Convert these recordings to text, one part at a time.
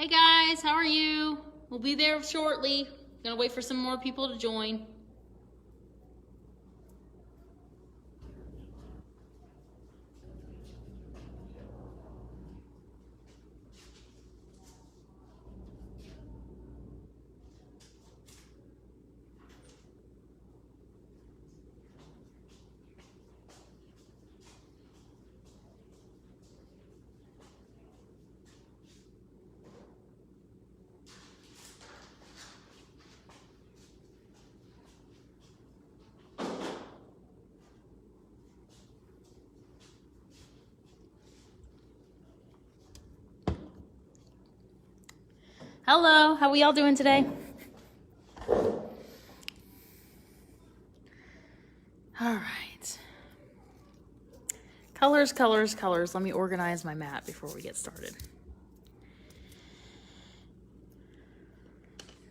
Hey guys, how are you? We'll be there shortly. Gonna wait for some more people to join. Hello, how we all doing today? All right. Colors, colors, colors. Let me organize my mat before we get started.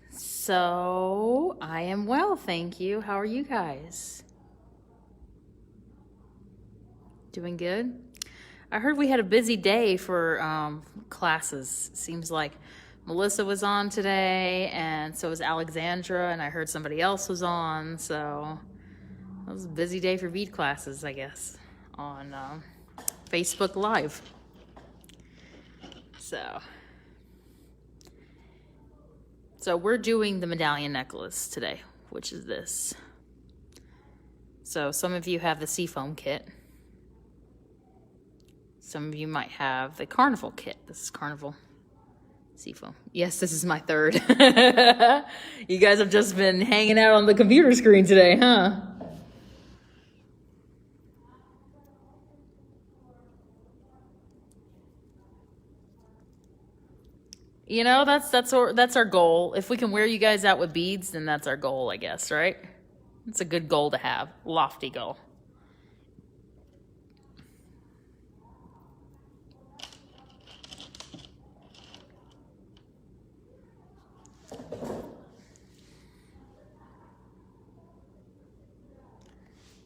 So, I am well, thank you. How are you guys? Doing good? I heard we had a busy day for classes. Seems like Melissa was on today, and so was Alexandra, and I heard somebody else was on, so it was a busy day for Bead classes, I guess, on Facebook Live. So we're doing the medallion necklace today, which is this. So some of you have the seafoam kit. Some of you might have the carnival kit. This is carnival seafoam. Yes, this is my third. You guys have just been hanging out on the computer screen today, huh? You know, that's our goal. If we can wear you guys out with beads, then that's our goal, I guess, right? It's a good goal to have. Lofty goal.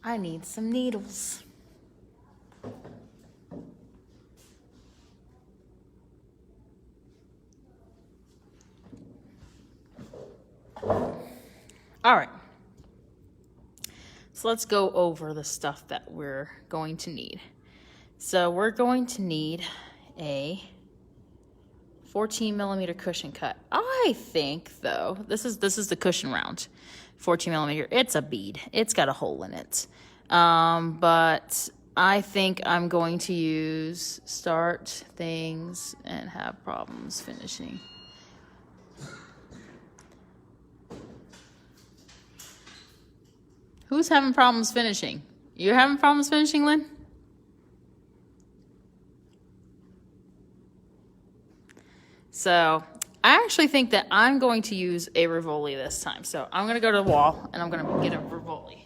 I need some needles. All right. So let's go over the stuff that we're going to need. So we're going to need a 14 millimeter cushion cut. I think though, this is the cushion round. 14 millimeter, it's a bead. It's got a hole in it. But I think I'm going to use start things and have problems finishing. Who's having problems finishing? You're having problems finishing, Lynn? So I actually think that I'm going to use a Rivoli this time. So I'm going to go to the wall and I'm going to get a Rivoli.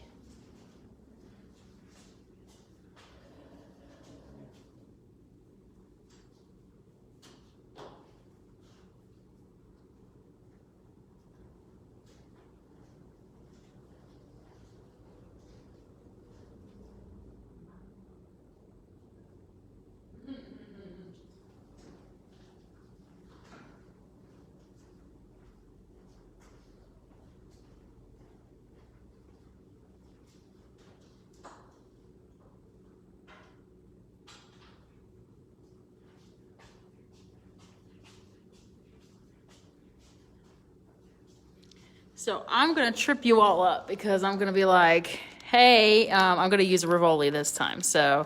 So I'm going to trip you all up because I'm going to be like, hey, I'm going to use a Rivoli this time. So,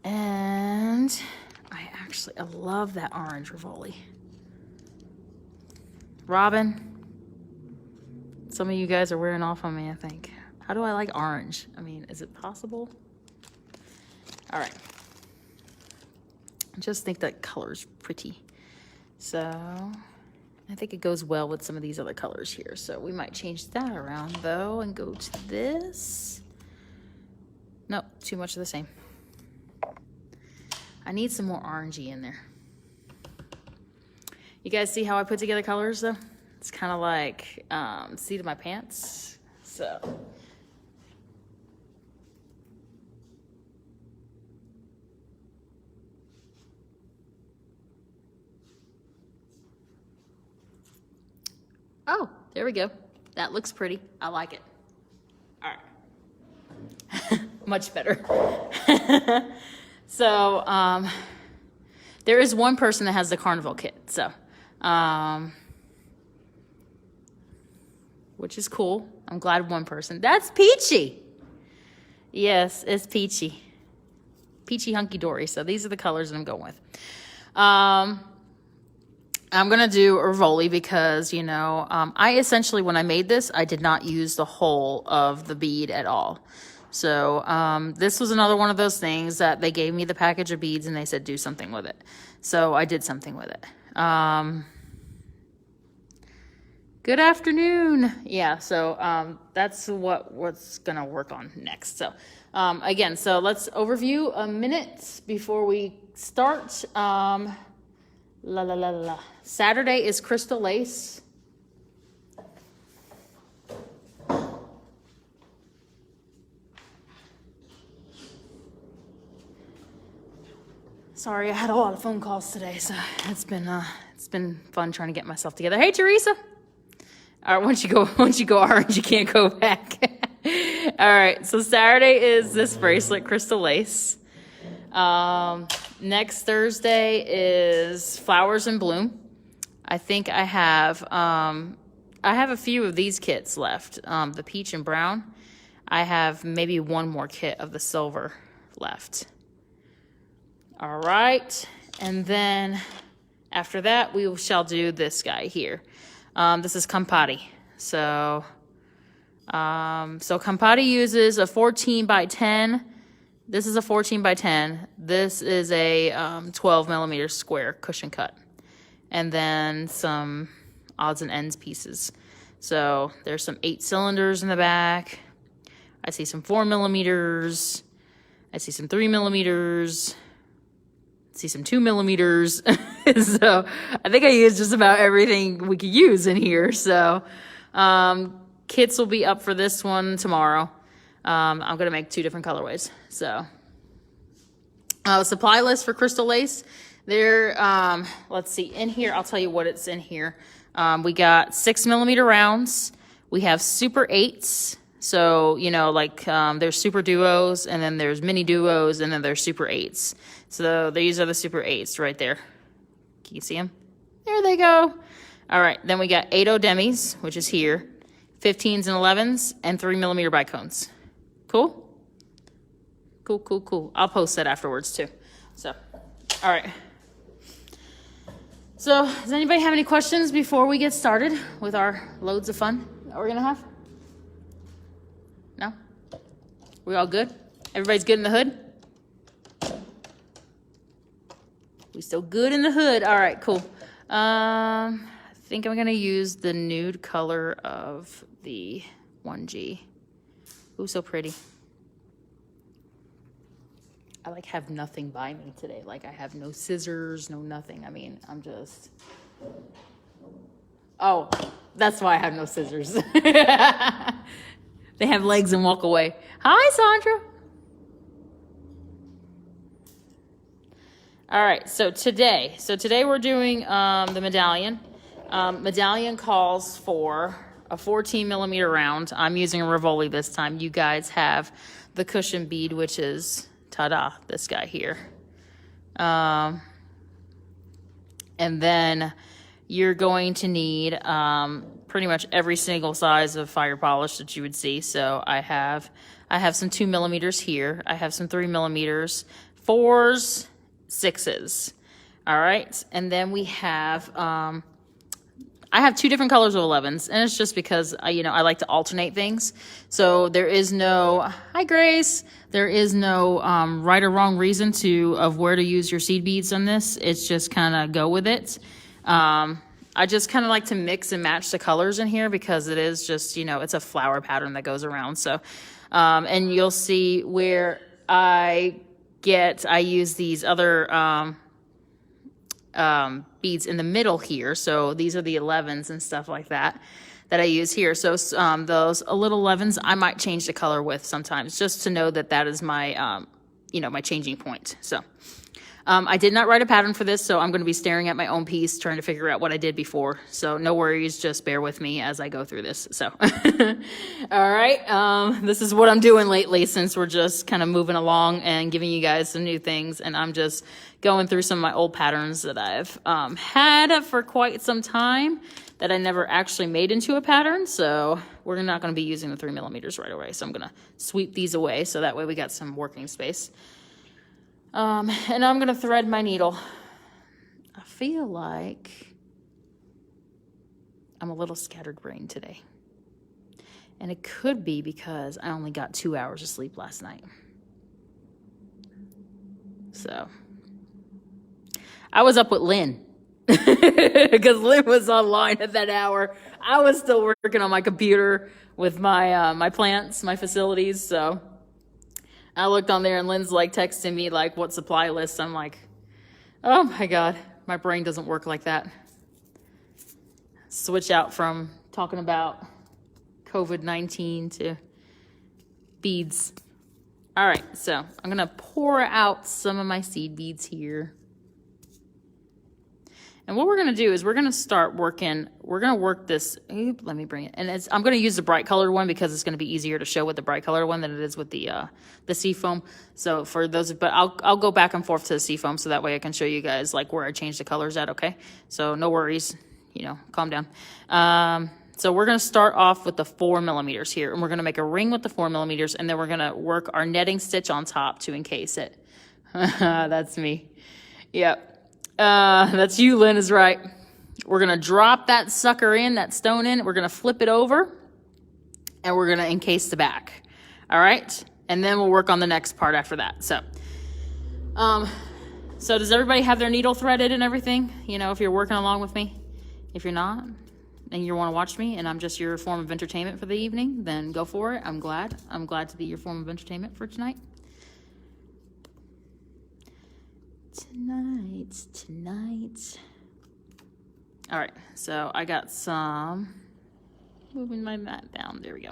and I love that orange Rivoli. Robin, some of you guys are wearing off on me, I think. How do I like orange? I mean, is it possible? All right. I just think that color's pretty. So I think it goes well with some of these other colors here. So we might change that around though and go to this. Nope, too much of the same. I need some more orangey in there. You guys see how I put together colors though? It's kind of like seat of my pants. So Oh, there we go. That looks pretty. I like it. All right. Much better. So, there is one person that has the carnival kit, so, which is cool. I'm glad one person. That's Peachy. Yes, it's Peachy. Peachy hunky dory. So these are the colors that I'm going with. I'm going to do a Rivoli because, you know, I essentially, when I made this, I did not use the whole of the bead at all. So this was another one of those things that they gave me the package of beads and they said, do something with it. So I did something with it. Good afternoon. Yeah, so that's what's going to work on next. So again, so let's overview a minute before we start. Saturday is Crystal Lace. Sorry, I had a lot of phone calls today, so it's been fun trying to get myself together. Hey, Teresa. All right, once you go orange, you can't go back. All right, so Saturday is this bracelet, Crystal Lace. Next Thursday is Flowers in Bloom. I think I have a few of these kits left. The peach and brown. I have maybe one more kit of the silver left. All right, and then after that, we shall do this guy here. This is Campari. So Campari uses a 14 by 10. This is a 14 by 10. This is a 12 millimeter square cushion cut. And then some odds and ends pieces. So there's some 8 cylinders in the back. I see some 4 millimeters. I see some 3 millimeters. I see some 2 millimeters. So I think I used just about everything we could use in here. So kits will be up for this one tomorrow. I'm going to make 2 different colorways. So supply list for Crystal Lace. There, let's see, in here, I'll tell you what it's in here. We got 6 millimeter rounds. We have Super 8s. So, you know, like there's Super Duos, and then there's Mini Duos, and then there's Super 8s. So these are the Super 8s right there. Can you see them? There they go. All right, then we got 8 demis, which is here, 15s and 11s, and 3 millimeter bicones. Cool? Cool. I'll post that afterwards too. So, all right. So, does anybody have any questions before we get started with our loads of fun that we're gonna have? No? We all good? Everybody's good in the hood? We still good in the hood. All right, cool. I think I'm gonna use the nude color of the 1G. Ooh, so pretty. I like have nothing by me today. Like I have no scissors, no nothing. I mean, I'm just, oh, that's why I have no scissors. They have legs and walk away. Hi, Sandra. All right, so today we're doing the Medallion. Medallion calls for a 14 millimeter round. I'm using a Rivoli this time. You guys have the cushion bead, which is, ta-da, this guy here. And then you're going to need pretty much every single size of fire polish that you would see. So I have some 2 millimeters here. I have some 3 millimeters, 4s, 6s. All right, and then we have I have 2 different colors of 11s, and it's just because I like to alternate things. So there is no, hi Grace, there is no right or wrong reason of where to use your seed beads on this. It's just kind of go with it. I just kind of like to mix and match the colors in here because it is just, it's a flower pattern that goes around. So, and you'll see where I use these other beads in the middle here. So these are the 11s and stuff like that I use here. So those little 11s I might change the color with sometimes just to know that is my, my changing point. So, I did not write a pattern for this, so I'm going to be staring at my own piece, trying to figure out what I did before. So no worries, just bear with me as I go through this. So, all right, this is what I'm doing lately since we're just kind of moving along and giving you guys some new things. And I'm just going through some of my old patterns that I've had for quite some time that I never actually made into a pattern. So we're not going to be using the 3mm right away. So I'm going to sweep these away so that way we got some working space. And I'm going to thread my needle. I feel like I'm a little scatterbrained today. And it could be because I only got 2 hours of sleep last night. So I was up with Lynn because Lynn was online at that hour. I was still working on my computer with my my plants, my facilities. So I looked on there and Lynn's like texting me like what supply list. I'm like, oh my God, my brain doesn't work like that. Switch out from talking about COVID-19 to beads. All right, so I'm gonna pour out some of my seed beads here. And what we're going to do is we're going to start working, we're going to work this, let me bring it, and I'm going to use the bright colored one because it's going to be easier to show with the bright colored one than it is with the sea foam. So for those, but I'll go back and forth to the sea foam so that way I can show you guys like where I changed the colors at, okay? So no worries, you know, calm down. So we're going to start off with the 4mm here, and we're going to make a ring with the 4mm, and then we're going to work our netting stitch on top to encase it. That's me. Yep. That's you, Lynn is right. We're going to drop that sucker in, that stone in. We're going to flip it over and we're going to encase the back. All right. And then we'll work on the next part after that. So does everybody have their needle threaded and everything? You know, if you're working along with me, if you're not and you want to watch me and I'm just your form of entertainment for the evening, then go for it. I'm glad to be your form of entertainment for tonight. Tonight. All right, so I got some, moving my mat down, there we go.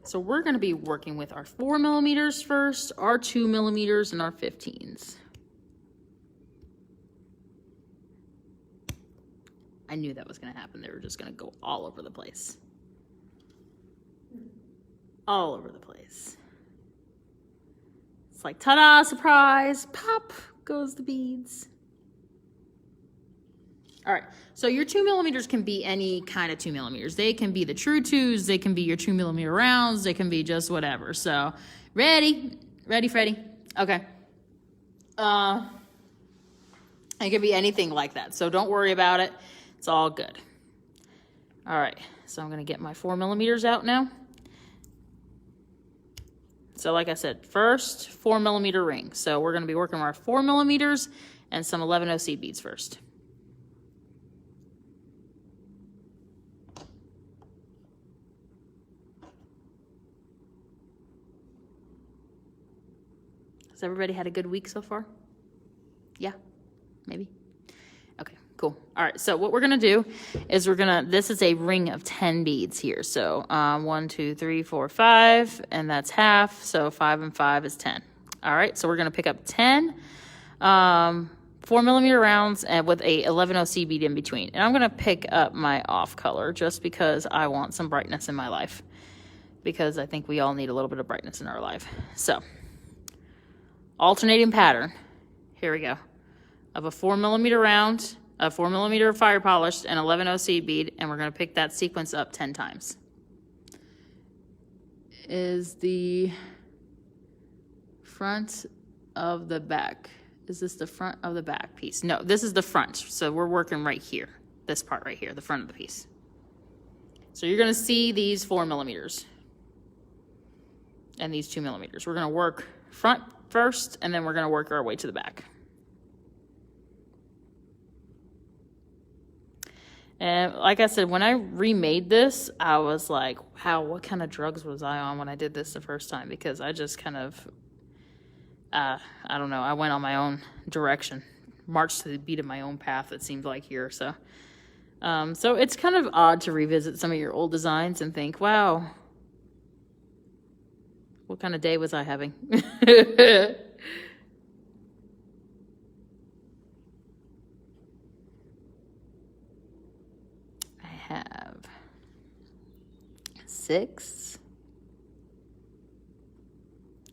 So we're gonna be working with our 4mm first, our 2mm, and our 15s. I knew that was gonna happen. They were just gonna go all over the place. All over the place. It's like, ta-da, surprise, pop goes the beads. All right, so your 2mm can be any kind of 2mm. They can be the true 2s, they can be your 2mm rounds, they can be just whatever. So, ready, Freddy? Okay. It could be anything like that, so don't worry about it. It's all good. All right, so I'm gonna get my 4mm out now. So like I said, first 4mm ring. So we're going to be working on our 4mm and some 11/0 seed beads first. Has everybody had a good week so far? Yeah, maybe. Okay, cool. All right, so what we're gonna do is this is a ring of 10 beads here. So 1, 2, 3, 4, 5, and that's half. So 5 and 5 is 10. All right, so we're gonna pick up 10 4mm rounds and with a 11/0 seed bead in between. And I'm gonna pick up my off color just because I want some brightness in my life. Because I think we all need a little bit of brightness in our life. So, alternating pattern. Here we go. Of a 4mm round, a 4mm fire polished, and 11/0 seed bead, and we're going to pick that sequence up 10 times. Is the front of the back? Is this the front of the back piece? No, this is the front. So we're working right here. This part right here, the front of the piece. So you're going to see these 4mm and these 2mm. We're going to work front first, and then we're going to work our way to the back. And like I said, when I remade this, I was like, wow, what kind of drugs was I on when I did this the first time? Because I just kind of, I don't know, I went on my own direction, marched to the beat of my own path, it seemed like here. So it's kind of odd to revisit some of your old designs and think, wow, what kind of day was I having? have 6,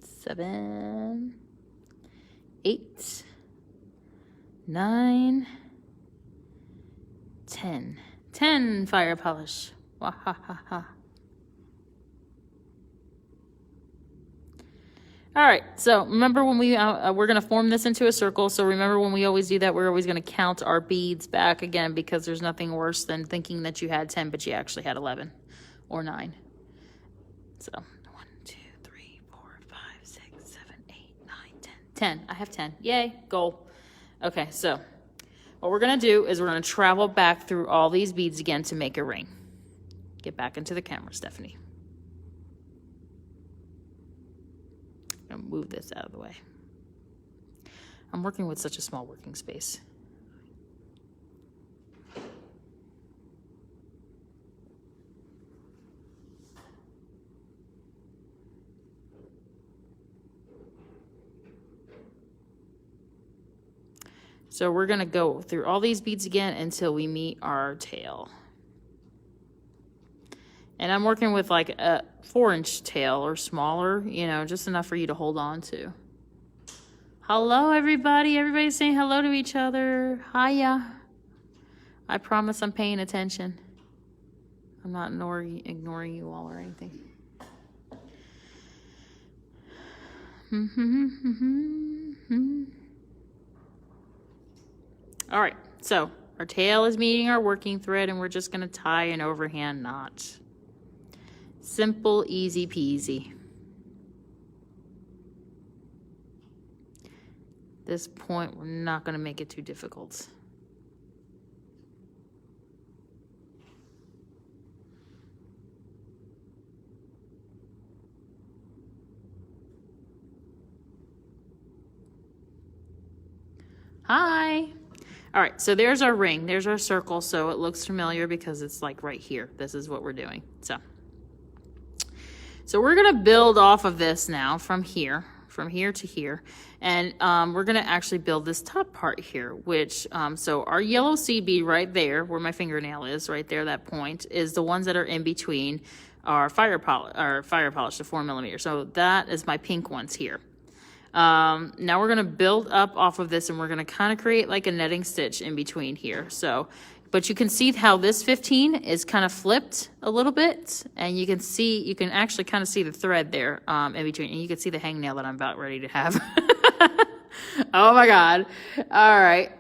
7, 8, 9, 10. 10 fire polish. Wahahaha. All right, so remember when we're going to form this into a circle. So remember when we always do that, we're always going to count our beads back again, because there's nothing worse than thinking that you had 10, but you actually had 11 or 9. So 1, 2, 3, 4, 5, 6, 7, 8, 9, 10. 10. I have 10. Yay, goal. Okay, so what we're going to do is we're going to travel back through all these beads again to make a ring. Get back into the camera, Stephanie. I'm going to move this out of the way. I'm working with such a small working space. So we're going to go through all these beads again until we meet our tail. And I'm working with like a 4-inch tail or smaller, you know, just enough for you to hold on to. Hello, everybody. Everybody's saying hello to each other. Hiya. I promise I'm paying attention. I'm not ignoring you all or anything. All right, so our tail is meeting our working thread, and we're just going to tie an overhand knot. Simple, easy peasy. At this point, we're not going to make it too difficult. Hi. All right, so there's our ring. There's our circle, so it looks familiar because it's like right here. This is what we're doing. So we're going to build off of this now from here to here. And we're going to actually build this top part here, which, so our yellow seed bead right there, where my fingernail is, right there, that point, is the ones that are in between our fire polish, the 4 millimeter. So that is my pink ones here. Now we're going to build up off of this, and we're going to kind of create like a netting stitch in between here. So, but you can see how this 15 is kind of flipped a little bit, and you can actually kind of see the thread there, in between, and you can see the hangnail that I'm about ready to have. Oh my God. All right.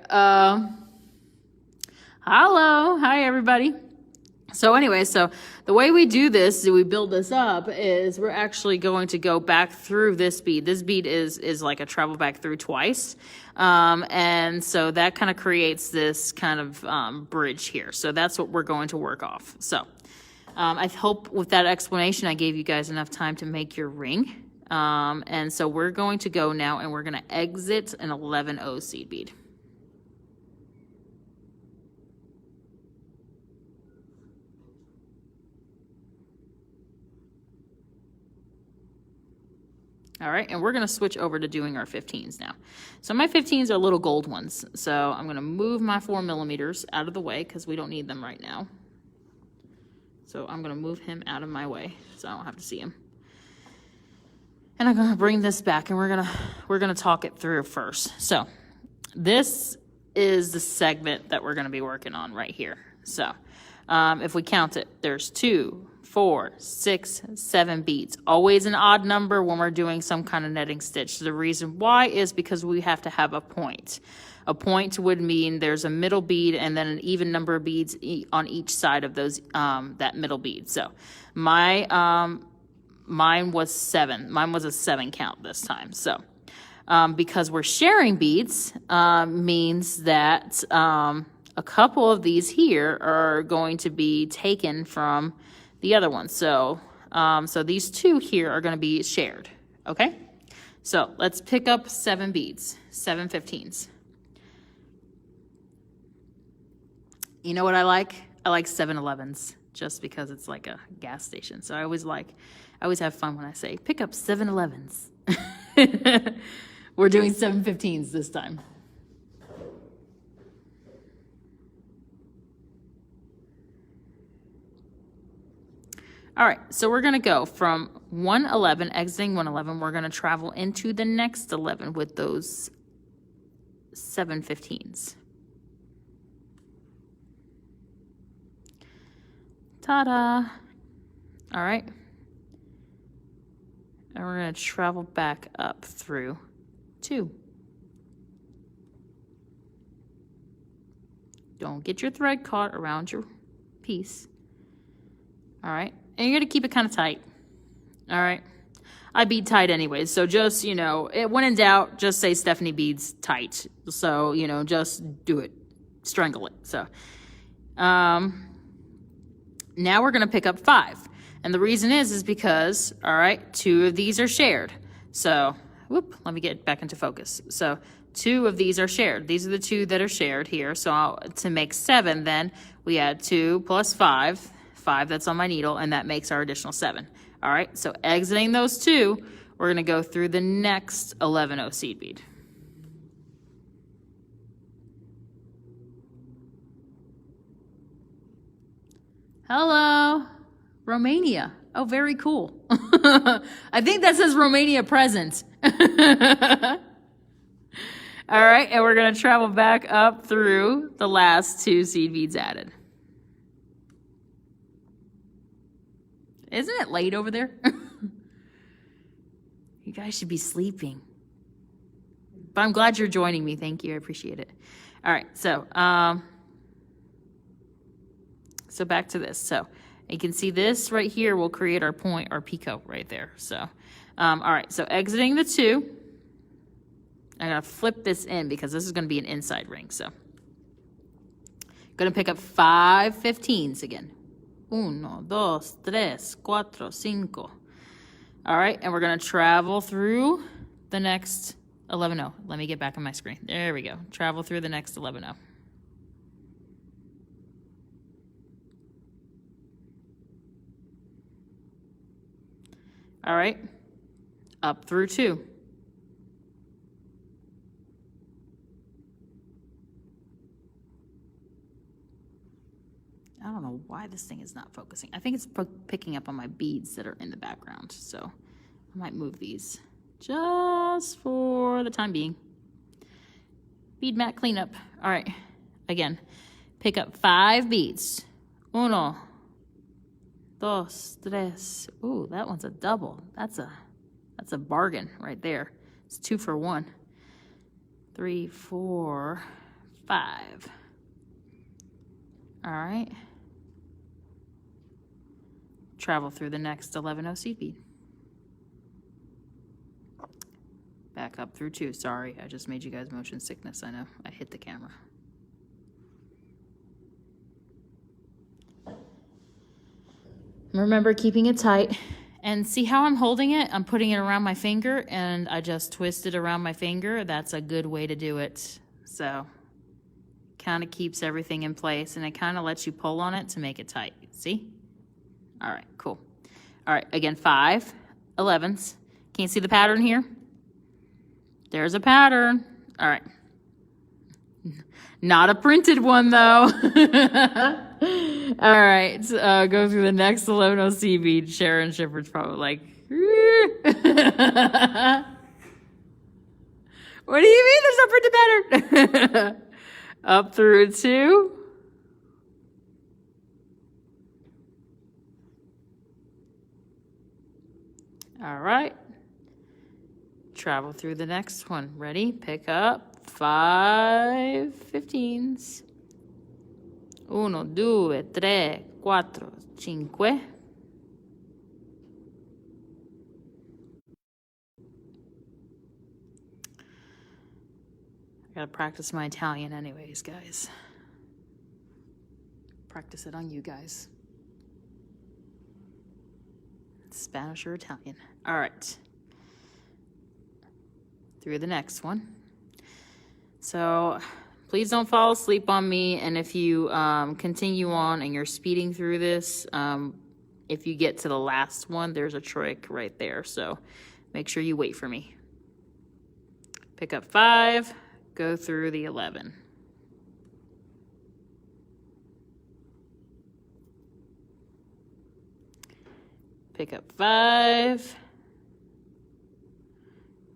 Hello. Hi, everybody. So anyway, so the way we do this, we build this up, is we're actually going to go back through this bead. This bead is like a travel back through twice. And so that kind of creates this kind of bridge here. So that's what we're going to work off. So I hope with that explanation, I gave you guys enough time to make your ring. And so we're going to go now, and we're going to exit an 11-0 seed bead. All right, and we're going to switch over to doing our 15s now. So my 15s are little gold ones. So I'm going to move my 4 millimeters out of the way because we don't need them right now. So I'm going to move him out of my way so I don't have to see him. And I'm going to bring this back, and we're going to talk it through first. So this is the segment that we're going to be working on right here. So if we count it, there's 2, 4, 6, 7 beads. Always an odd number when we're doing some kind of netting stitch. The reason why is because we have to have a point. A point would mean there's a middle bead and then an even number of beads on each side of those that middle bead. So mine was 7. Mine was a 7 count this time. So because we're sharing beads means that a couple of these here are going to be taken from the other one. So so these 2 here are going to be shared. Okay, so let's pick up 7 beads, 7 15s. You know what I like? I like 7-Elevens, just because it's like a gas station. So I always have fun when I say pick up 7-Elevens. We're doing 7 15s this time. All right, so we're gonna go from 111, exiting 111, we're gonna travel into the next 11 with those 715s. Ta-da! All right. And we're gonna travel back up through 2. Don't get your thread caught around your piece. All right, and you're gonna keep it kind of tight. All right, I bead tight anyways, so just, you know, when in doubt, just say Stephanie beads tight. So, you know, just do it, strangle it. So, now we're gonna pick up 5, and the reason is because, all right, 2 of these are shared. So, whoop, let me get back into focus. So, 2 of these are shared. These are the 2 that are shared here. So to make 7, then we add 2 plus 5. 5 that's on my needle, and that makes our additional 7. All right, so exiting those 2, we're gonna go through the next 11-0 seed bead. Hello, Romania. Oh, very cool. I think that says Romania present. All right, and we're gonna travel back up through the last 2 seed beads added. Isn't it late over there? You guys should be sleeping. But I'm glad you're joining me. Thank you. I appreciate it. All right. So, so back to this. So you can see this right here will create our point, our picot right there. So, all right. So exiting the 2, I'm going to flip this in because this is going to be an inside ring. So going to pick up 5 15s again. 1, 2, 3, 4, 5. All right, and we're gonna travel through the next 11-0. Let me get back on my screen. There we go. Travel through the next 11-0. All right, up through 2. I don't know why this thing is not focusing. I think it's picking up on my beads that are in the background. So I might move these just for the time being. Bead mat cleanup. All right. Again, pick up 5 beads. 1, 2, 3. Ooh, that one's a double. That's a bargain right there. It's 2 for 1. 3, 4, 5. All right. Travel through the next 11-0 seed bead. Back up through 2. Sorry, I just made you guys motion sickness. I know, I hit the camera. Remember keeping it tight. And see how I'm holding it? I'm putting it around my finger, and I just twist it around my finger. That's a good way to do it. So, kind of keeps everything in place, and it kind of lets you pull on it to make it tight. See? All right, cool. All right, again, 5 11s. Can you see the pattern here? There's a pattern. All right. Not a printed one, though. All right, go through the next 11-0 seed bead. Sharon Shepard's probably like, what do you mean there's no printed pattern? Up through 2. All right. Travel through the next one. Ready? Pick up 5 15s. 1, 2, 3, 4, 5. I gotta practice my Italian anyways, guys. Practice it on you guys. Spanish or Italian. All right. Through the next one. So please don't fall asleep on me. And if you continue on and you're speeding through this, if you get to the last one, there's a trick right there. So make sure you wait for me. Pick up 5, go through the 11. Pick up 5.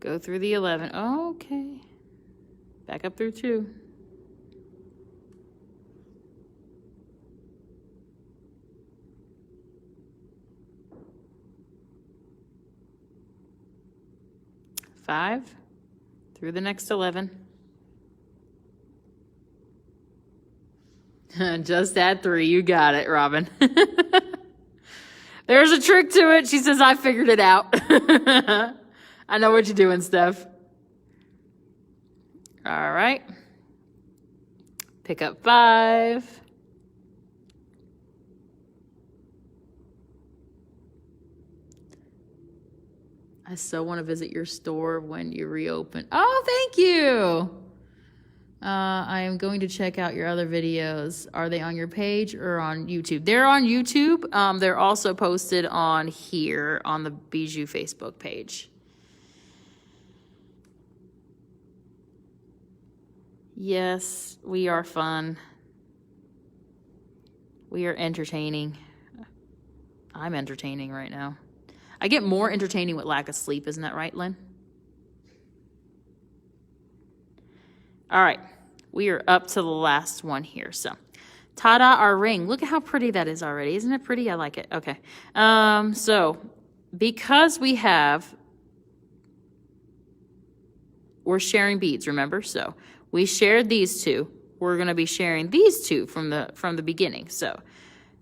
Go through the 11. Oh, okay. Back up through 2. Five through the next 11. Just add 3. You got it, Robin. There's a trick to it. She says, I figured it out. I know what you're doing, Steph. All right. Pick up 5. I so want to visit your store when you reopen. Oh, thank you. I am going to check out your other videos. Are they on your page or on YouTube? They're on YouTube. They're also posted on here on the Beadjoux Facebook page. Yes, we are fun. We are entertaining. I'm entertaining right now. I get more entertaining with lack of sleep. Isn't that right, Lynn? All right. We are up to the last one here. So, ta-da, our ring. Look at how pretty that is already. Isn't it pretty? I like it. Okay. So, because we're sharing beads, remember? So, we shared these 2. We're going to be sharing these 2 from the beginning. So,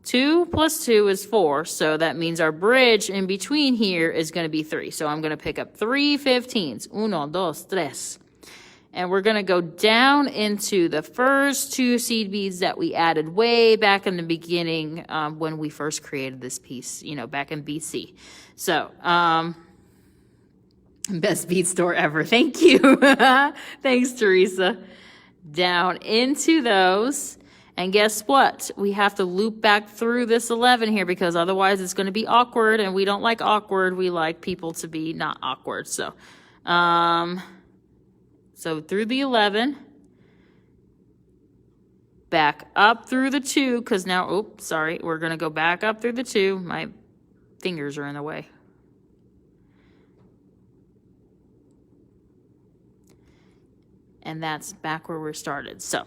2 plus 2 is 4, so that means our bridge in between here is going to be 3. So I'm going to pick up 3 15s. 1, 2, 3. And we're going to go down into the first 2 seed beads that we added way back in the beginning when we first created this piece, back in BC. So, best bead store ever. Thank you. Thanks, Teresa. Down into those. And guess what? We have to loop back through this 11 here because otherwise it's going to be awkward, and we don't like awkward. We like people to be not awkward. So, through the 11, back up through the 2 because now, we're going to go back up through the 2. My fingers are in the way. And that's back where we started. So,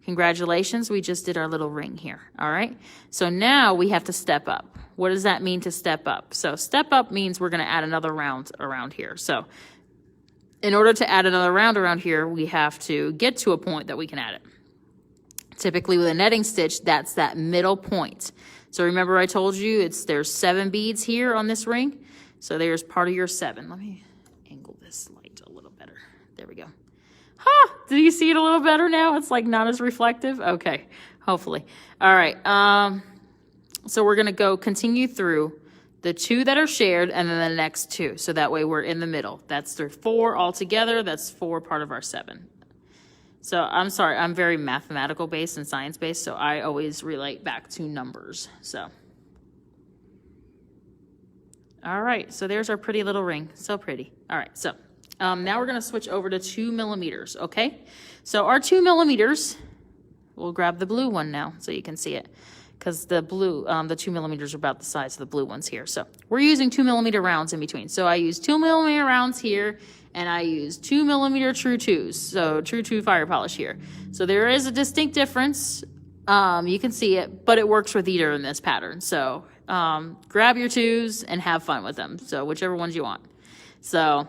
congratulations, we just did our little ring here, all right? So now we have to step up. What does that mean to step up? So step up means we're gonna add another round around here. So in order to add another round around here, we have to get to a point that we can add it. Typically with a netting stitch, that's that middle point. So remember I told you there's 7 beads here on this ring. So there's part of your 7. Let me angle this light a little better. There we go. Do you see it a little better now? It's like not as reflective. Okay, hopefully. All right. So we're going to continue through the 2 that are shared and then the next 2. So that way we're in the middle. That's the 4 altogether. That's 4 part of our 7. So I'm sorry. I'm very mathematical based and science based. So I always relate back to numbers. So. All right. So there's our pretty little ring. So pretty. All right. So. Now we're going to switch over to 2 millimeters, okay? So our 2 millimeters, we'll grab the blue one now so you can see it because the blue, the 2 millimeters are about the size of the blue ones here. So we're using 2 millimeter rounds in between. So I use 2 millimeter rounds here and I use 2 millimeter true 2s. So true 2 fire polish here. So there is a distinct difference. You can see it, but it works with either in this pattern. So grab your 2s and have fun with them. So whichever ones you want. So...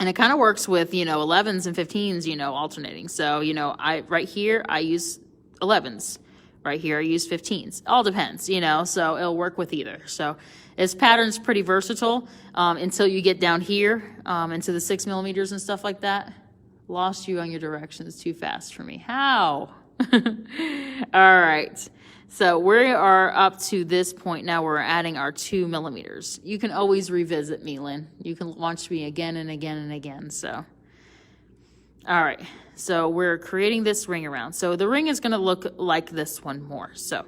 and it kind of works with, 11s and 15s, alternating. So, right here, I use 11s. Right here, I use 15s. All depends, so it'll work with either. So this pattern's pretty versatile until you get down here into the 6 millimeters and stuff like that. Lost you on your directions too fast for me. How? All right. So we are up to this point now. We're adding our 2 millimeters. You can always revisit me, Lynn. You can watch me again and again and again. So, all right. So we're creating this ring around. So the ring is going to look like this one more. So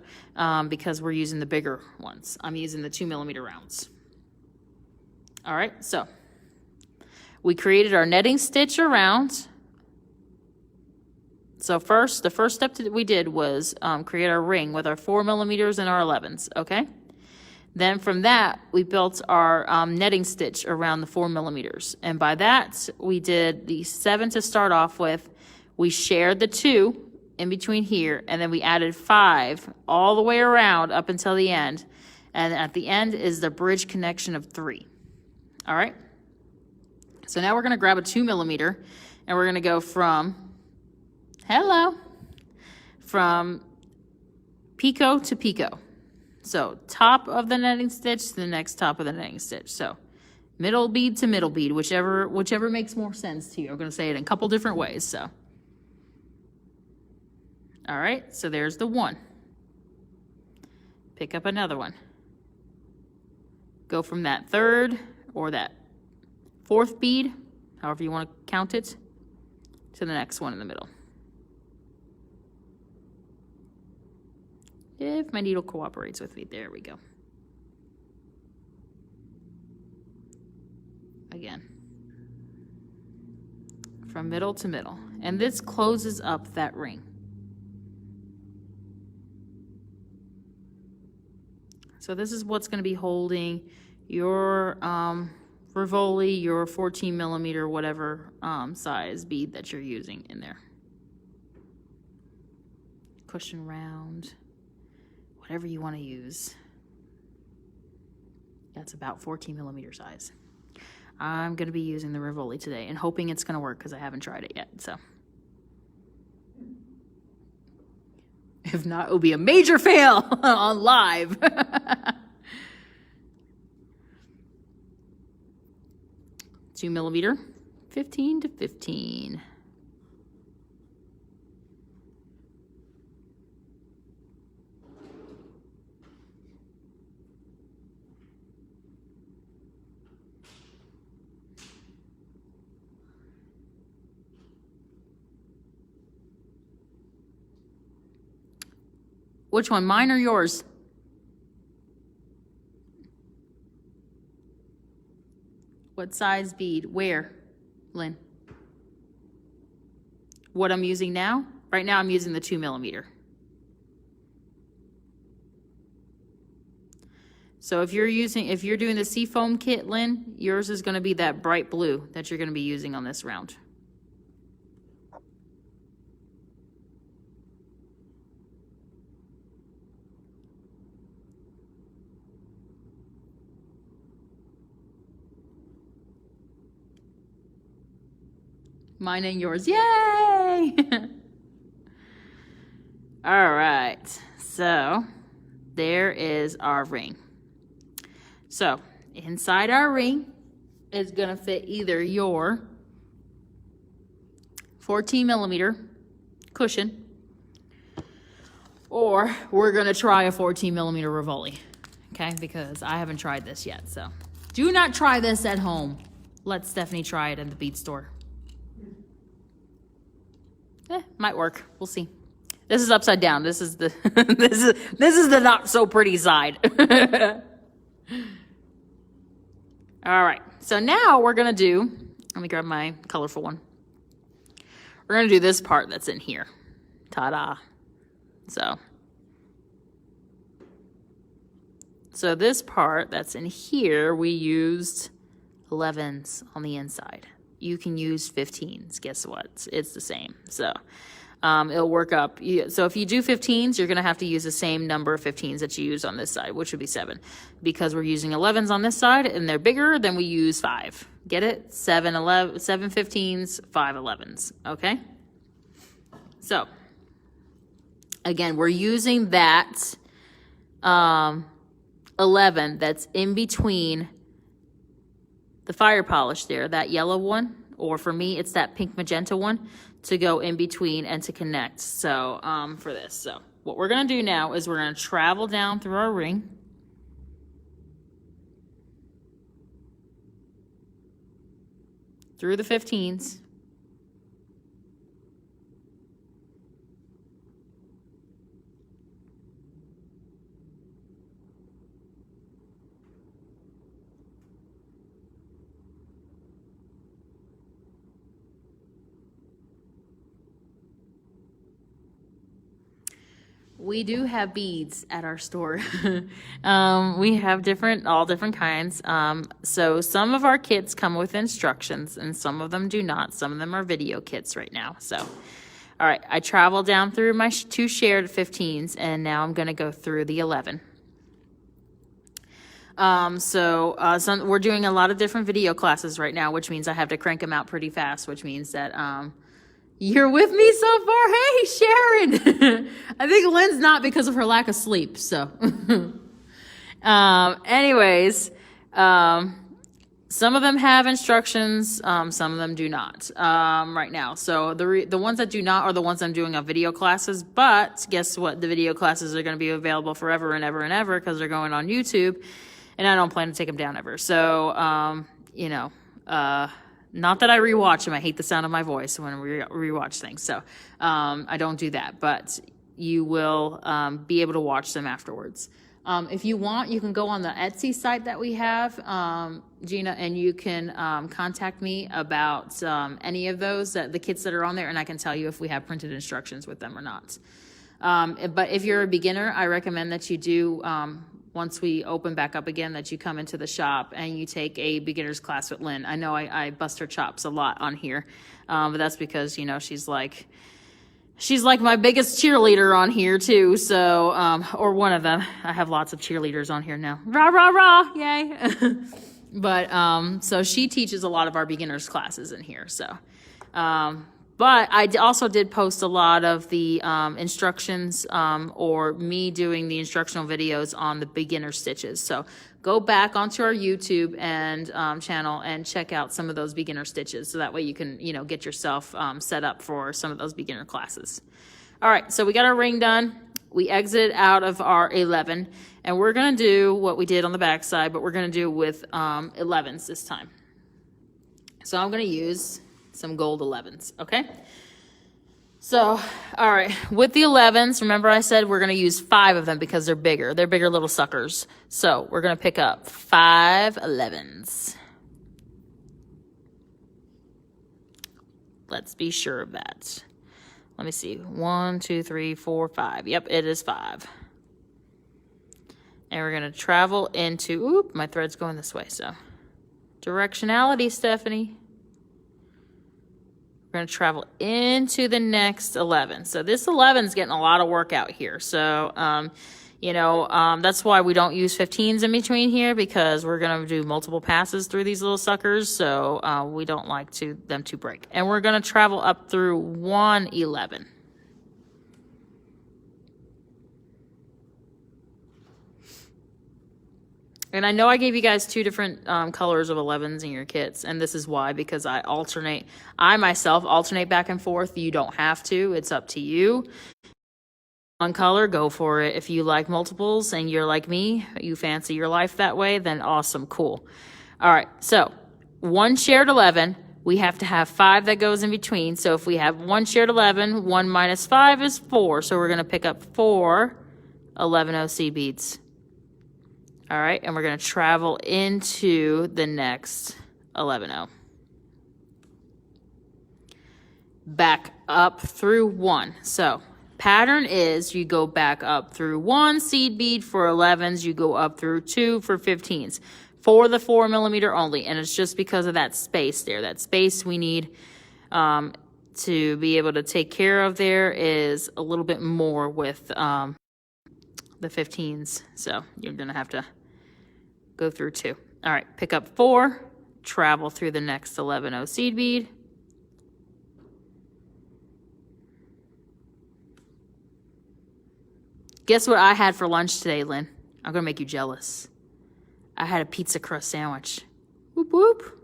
because we're using the bigger ones, I'm using the 2 millimeter rounds. All right. So we created our netting stitch around. So the first step that we did was create our ring with our 4 millimeters and our 11s, okay? Then from that, we built our netting stitch around the 4 millimeters. And by that, we did the 7 to start off with. We shared the 2 in between here, and then we added 5 all the way around up until the end. And at the end is the bridge connection of 3. All right? So now we're going to grab a 2 millimeter, and we're going to go from picot to picot. So top of the netting stitch to the next top of the netting stitch. So middle bead to middle bead, whichever makes more sense to you. I'm going to say it in a couple different ways. So, all right, so there's the 1. Pick up another one. Go from that 3rd or that 4th bead, however you want to count it, to the next one in the middle. If my needle cooperates with me, there we go. Again, from middle to middle. And this closes up that ring. So this is what's going to be holding your Rivoli, your 14 millimeter, whatever size bead that you're using in there. Cushion round, whatever you want to use. That's about 14 millimeter size. I'm going to be using the Rivoli today and hoping it's going to work because I haven't tried it yet. So, if not, it will be a major fail on live. 2 millimeter, 15 to 15. Which one, mine or yours? What size bead? Where, Lynn? What I'm using now? Right now I'm using the 2 millimeter. So if you're doing the seafoam kit, Lynn, yours is going to be that bright blue that you're going to be using on this round. Mine and yours. Yay! All right. So there is our ring. So inside our ring is going to fit either your 14 millimeter cushion, or we're going to try a 14 millimeter Rivoli. Okay? Because I haven't tried this yet. So do not try this at home. Let Stephanie try it in the bead store. Might work. We'll see. This is upside down. This is the this is the not so pretty side. All right. So now we're gonna do. Let me grab my colorful one. We're gonna do this part that's in here. Ta-da! So this part that's in here, we used 11s on the inside. You can use 15s. Guess what? It's the same. So it'll work up. So if you do 15s, you're going to have to use the same number of 15s that you use on this side, which would be 7. Because we're using 11s on this side and they're bigger, then we use 5. Get it? 7 15s, 5 11s. Okay? So again, we're using that 11 that's in between the fire polish there, that yellow one, or for me, it's that pink magenta one, to go in between and to connect. So, for this. So, what we're going to do now is we're going to travel down through our ring. Through the 15s. we do have beads at our store. We have all different kinds. So some of our kits come with instructions and some of them do not. Some of them are video kits right now. So, all right, I traveled down through my 2 shared 15s and now I'm going to go through the 11. We're doing a lot of different video classes right now, which means I have to crank them out pretty fast, which means that, you're with me so far. Hey, Sharon. I think Lynn's not because of her lack of sleep. So, anyways, some of them have instructions. Some of them do not, right now. So the ones that do not are the ones I'm doing on video classes, but guess what? The video classes are going to be available forever and ever and ever because they're going on YouTube and I don't plan to take them down ever. So, not that I rewatch them. I hate the sound of my voice when we rewatch things. So I don't do that. But you will be able to watch them afterwards. If you want, you can go on the Etsy site that we have, Gina, and you can contact me about any of those, the kits that are on there, and I can tell you if we have printed instructions with them or not. But if you're a beginner, I recommend that you do, once we open back up again, that you come into the shop and you take a beginner's class with Lynn. I know I bust her chops a lot on here, but that's because, she's like my biggest cheerleader on here too. So, or one of them. I have lots of cheerleaders on here now. Rah, rah, rah. Yay. But, so she teaches a lot of our beginners classes in here. So, but I also did post a lot of the instructions or me doing the instructional videos on the beginner stitches. So go back onto our YouTube and channel and check out some of those beginner stitches. So that way you can, get yourself set up for some of those beginner classes. All right, so we got our ring done. We exited out of our 11. And we're going to do what we did on the back side, but we're going to do with 11s this time. So I'm going to use some gold 11s, okay? So, all right, with the 11s, remember I said we're going to use 5 of them because they're bigger. They're bigger little suckers. So we're going to pick up 5 11s. Let's be sure of that. Let me see. 1, 2, 3, 4, 5. Yep, it is 5. And we're going to travel into, oop, my thread's going this way, so. Directionality, Stephanie. We're going to travel into the next 11. So this 11 is getting a lot of work out here. So, that's why we don't use 15s in between here, because we're going to do multiple passes through these little suckers. So we don't like them to break. And we're going to travel up through 1 11. And I know I gave you guys 2 different colors of 11s in your kits, and this is why, because I myself alternate back and forth. You don't have to. It's up to you. One color, go for it. If you like multiples and you're like me, you fancy your life that way, then awesome, cool. All right, so 1 shared 11, we have to have 5 that goes in between. So if we have 1 shared 11, 1 minus 5 is 4. So we're going to pick up 4 11 seed beads. All right, and we're going to travel into the next 11 back up through 1. So pattern is you go back up through 1 seed bead for 11s, you go up through 2 for 15s for the 4 millimeter only. And it's just because of that space there. That space we need to be able to take care of there is a little bit more with the 15s. So you're going to have to go through 2. All right, pick up 4, travel through the next 11 seed bead. Guess what I had for lunch today, Lynn? I'm going to make you jealous. I had a pizza crust sandwich. Whoop, whoop.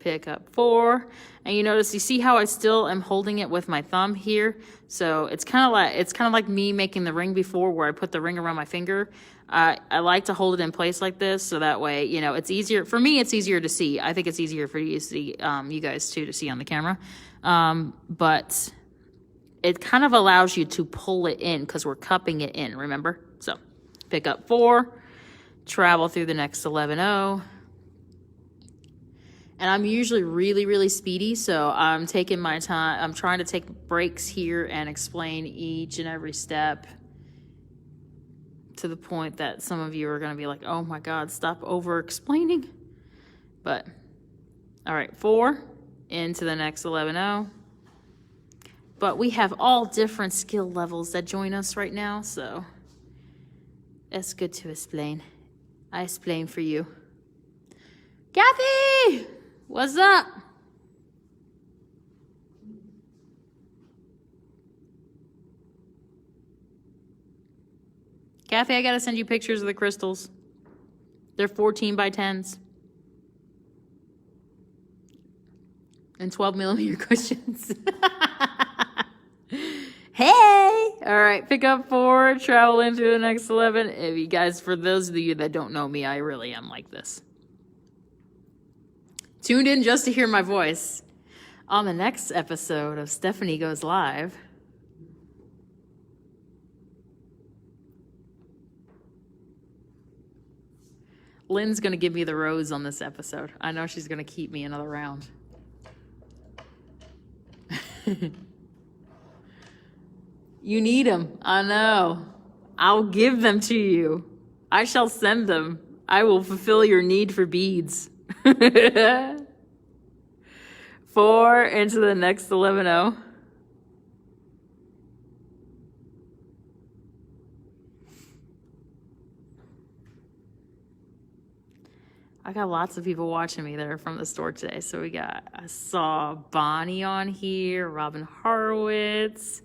Pick up 4, and you see how I still am holding it with my thumb here. So it's kind of like me making the ring before, where I put the ring around my finger. I like to hold it in place like this, so that way it's easier for me. It's easier to see. I think it's easier for you to see, you guys too, to see on the camera. But it kind of allows you to pull it in because we're cupping it in. Remember? So pick up 4, travel through the next 11. And I'm usually really, really speedy, so I'm taking my time. I'm trying to take breaks here and explain each and every step to the point that some of you are going to be like, oh my God, stop over-explaining. But, all right, 4 into the next 11-0. But we have all different skill levels that join us right now, so it's good to explain. I explain for you. Kathy! What's up? Kathy, I gotta send you pictures of the crystals. They're 14 by 10s. And 12 millimeter cushions. Hey! All right, pick up 4, travel into the next 11. If you guys, for those of you that don't know me, I really am like this. Tuned in just to hear my voice. On the next episode of Stephanie Goes Live, Lynn's going to give me the rose on this episode. I know she's going to keep me another round. You need them. I know. I'll give them to you. I shall send them. I will fulfill your need for beads. 4 into the next 11-0. I got lots of people watching me that are from the store today. So I saw Bonnie on here, Robin Horowitz,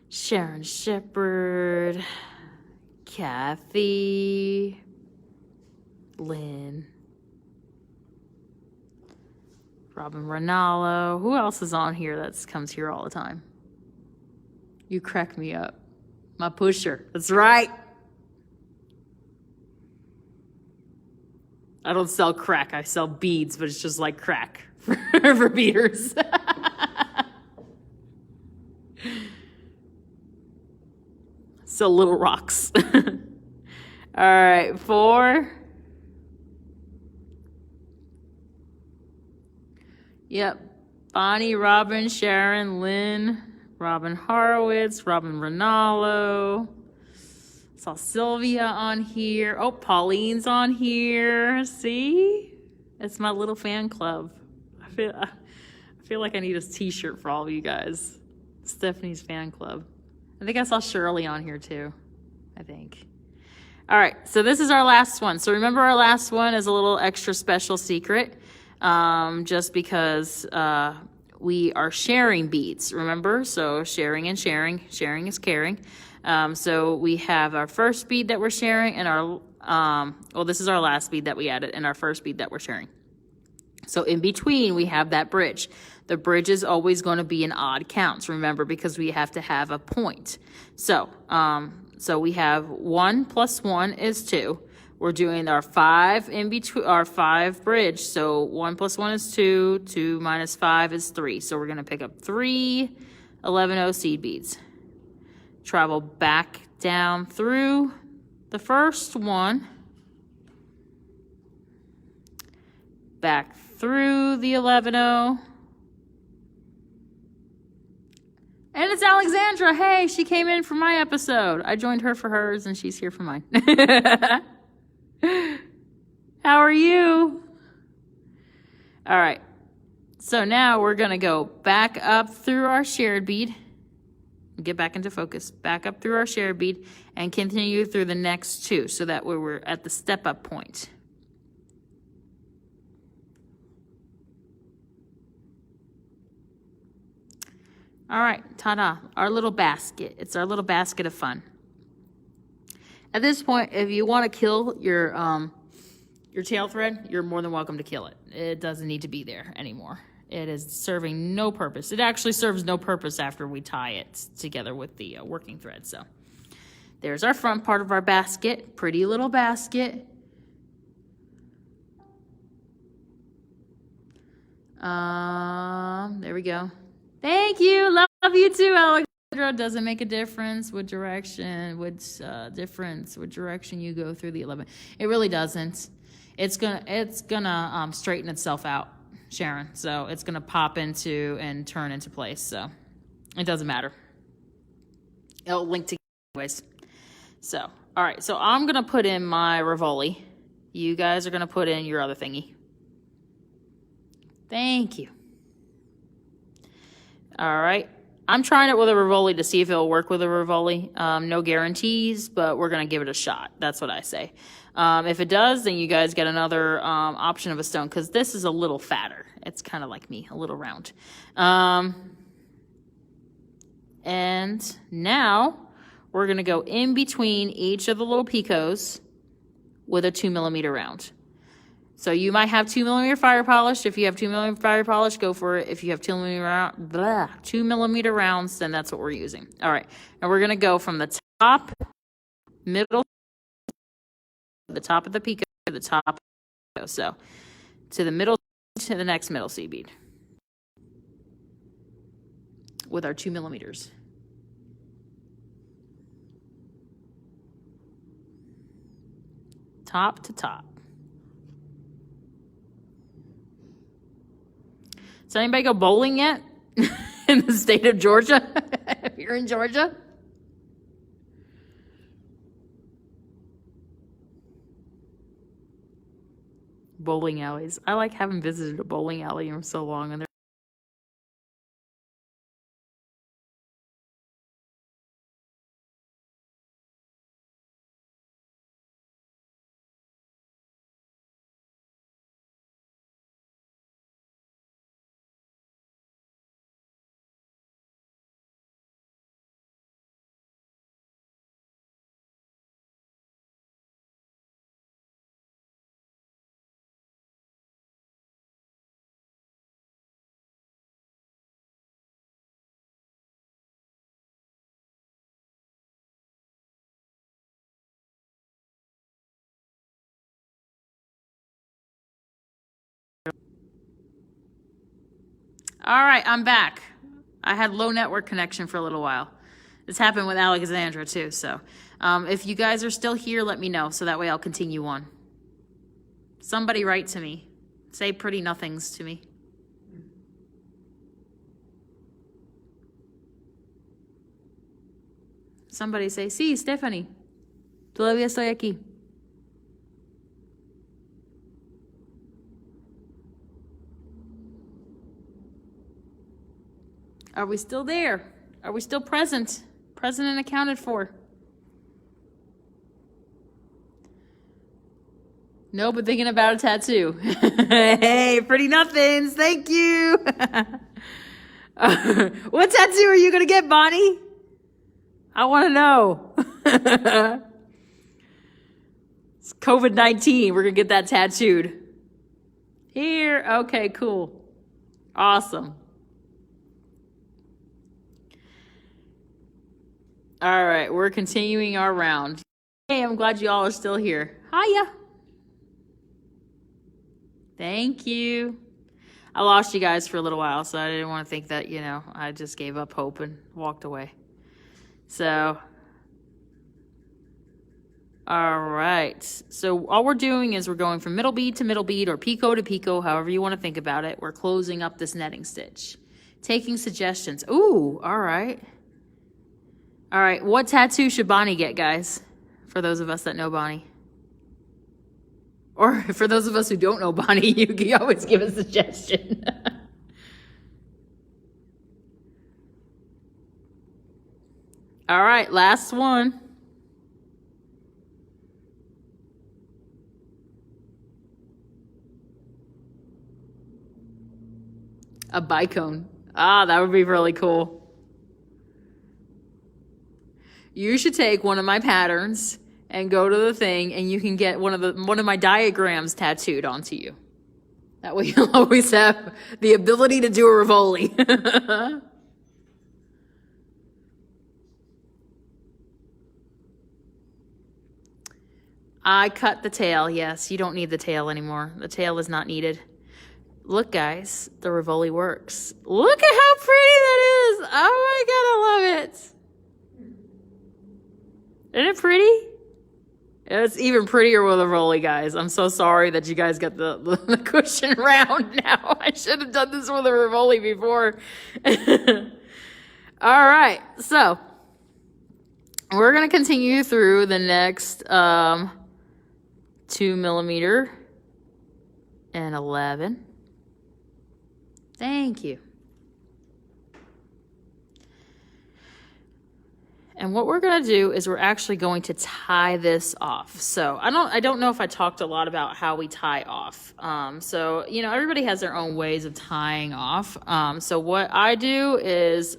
Sharon Shepherd, Kathy, Lynn, Robin Ronaldo. Who else is on here that comes here all the time? You crack me up. My pusher. That's right. I don't sell crack. I sell beads, but it's just like crack for beaters. Sell little rocks. All right, 4. Yep. Bonnie, Robin, Sharon, Lynn, Robin Horowitz, Robin Ronaldo. Saw Sylvia on here. Oh, Pauline's on here. See? It's my little fan club. I feel like I need a t-shirt for all of you guys. Stephanie's fan club. I think I saw Shirley on here too. I think. All right, so this is our last one. So remember, our last one is a little extra special secret, just because we are sharing beads. Remember, so sharing and sharing. Sharing is caring. So we have our first bead that we're sharing, and our well, this is our last bead that we added, and our first bead that we're sharing. So in between, we have that bridge. The bridge is always going to be in odd counts, remember, because we have to have a point. So, so we have 1 plus 1 is 2. We're doing our 5 in between, our 5 bridge. So 1 plus 1 is 2. 2 minus 5 is 3. So we're going to pick up 3 11-0 seed beads. Travel back down through the first one. Back through the 11-0. And it's Alexandra. Hey, she came in for my episode. I joined her for hers, and she's here for mine. How are you? All right. So now we're going to go back up through our shared bead. Get back into focus. Back up through our shared bead and continue through the next 2 so that we're at the step-up point. All right, ta-da, our little basket. It's our little basket of fun. At this point, if you want to kill your tail thread, you're more than welcome to kill it. It doesn't need to be there anymore. It is serving no purpose. It actually serves no purpose after we tie it together with the working thread. So there's our front part of our basket. Pretty little basket. There we go. Thank you. Love you too, Alexandra. Doesn't make a difference what direction, what direction you go through the 11. It really doesn't. It's gonna straighten itself out Sharon. So it's going to pop into and turn into place. So it doesn't matter. It'll link together anyways. So, all right. So I'm going to put in my Rivoli. You guys are going to put in your other thingy. Thank you. All right. I'm trying it with a Rivoli to see if it'll work with a Rivoli. No guarantees, but we're going to give it a shot. That's what I say. If it does, then you guys get another option of a stone, because this is a little fatter. It's kind of like me, a little round. And now we're going to go in between each of the little picots with a 2mm round. So you might have 2mm fire polish. If you have 2mm fire polish, go for it. If you have 2mm rounds, then that's what we're using. All right. And we're going to go from the top, middle, the top of the pico to the top of the pico. So to the middle, to the next middle seed bead with our 2mm. Top to top. Does anybody go bowling yet in the state of Georgia? If you're in Georgia? Bowling alleys. I like having visited a bowling alley for so long, and they're all right, I'm back. I had low network connection for a little while. This happened with Alexandra too, so if you guys are still here, let me know, so that way I'll continue on. Somebody write to me. Say pretty nothings to me. Somebody say, sí, Stephanie. Todavía estoy aquí. Are we still there? Are we still present? Present and accounted for? No, but thinking about a tattoo. Hey, pretty nothings. Thank you. What tattoo are you going to get, Bonnie? I want to know. It's COVID-19. We're going to get that tattooed. Here. Okay, cool. Awesome. All right, we're continuing our round. Hey, I'm glad you all are still here. Hiya. Thank you. I lost you guys for a little while, so I didn't want to think that, you know, I just gave up hope and walked away. So, all right. So all we're doing is we're going from middle bead to middle bead, or pico to pico, however you want to think about it. We're closing up this netting stitch. Taking suggestions. Ooh, all right. All right, what tattoo should Bonnie get, guys? For those of us that know Bonnie. Or for those of us who don't know Bonnie, you can always give a suggestion. All right, last one. A bicone. Ah, that would be really cool. You should take one of my patterns and go to the thing, and you can get one of my diagrams tattooed onto you. That way you'll always have the ability to do a Rivoli. I cut the tail. Yes, you don't need the tail anymore. The tail is not needed. Look, guys, the Rivoli works. Look at how pretty that is. Oh my God, I love it. Isn't it pretty? It's even prettier with a Rivoli, guys. I'm so sorry that you guys got the cushion round now. I should have done this with a Rivoli before. All right, so we're going to continue through the next 2 millimeter and 11. Thank you. And what we're going to do is we're actually going to tie this off. So I don't know if I talked a lot about how we tie off. So, you know, everybody has their own ways of tying off. So what I do is,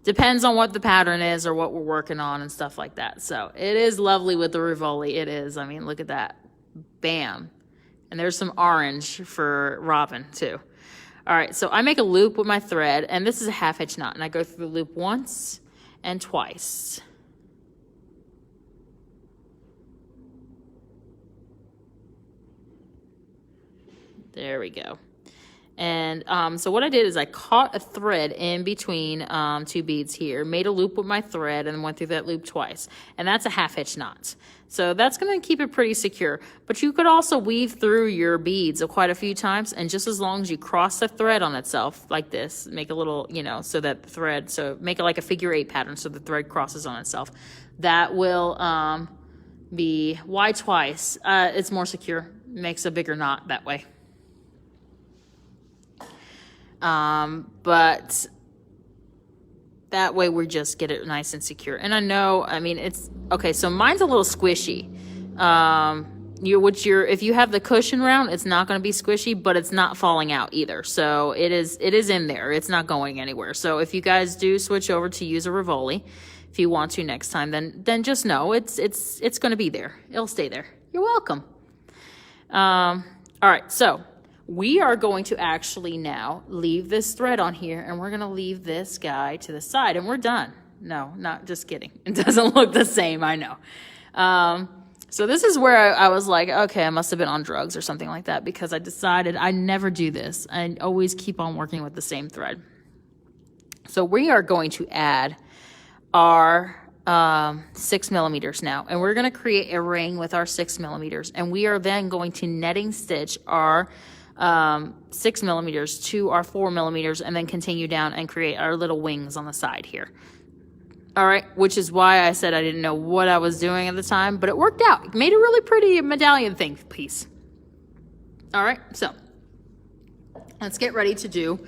depends on what the pattern is or what we're working on and stuff like that. So it is lovely with the Rivoli. It is. I mean, look at that. Bam. And there's some orange for Robin too. All right. So I make a loop with my thread, and this is a half hitch knot, and I go through the loop once and twice. There we go. And so what I did is I caught a thread in between two beads here, made a loop with my thread, and went through that loop twice. And that's a half hitch knot. So that's going to keep it pretty secure. But you could also weave through your beads quite a few times, and just as long as you cross the thread on itself like this, make a little, you know, so that the thread, so make it like a figure 8 pattern so the thread crosses on itself. That will be why twice. It's more secure, makes a bigger knot that way. But that way we just get it nice and secure. And I know, I mean, it's okay. So mine's a little squishy. If you have the cushion round, it's not going to be squishy, but it's not falling out either. So it is in there. It's not going anywhere. So if you guys do switch over to use a Rivoli, if you want to next time, then just know it's going to be there. It'll stay there. You're welcome. All right. So we are going to actually now leave this thread on here, and we're going to leave this guy to the side, and we're done. No, not just kidding. It doesn't look the same, I know. So this is where I was like, okay, I must have been on drugs or something like that, because I decided I never do this. I always keep on working with the same thread. So we are going to add our 6 millimeters now, and we're going to create a ring with our 6 millimeters, and we are then going to netting stitch our 6 millimeters to our 4 millimeters, and then continue down and create our little wings on the side here. All right, which is why I said I didn't know what I was doing at the time, but it worked out. It made a really pretty medallion thing piece. All right, so let's get ready to do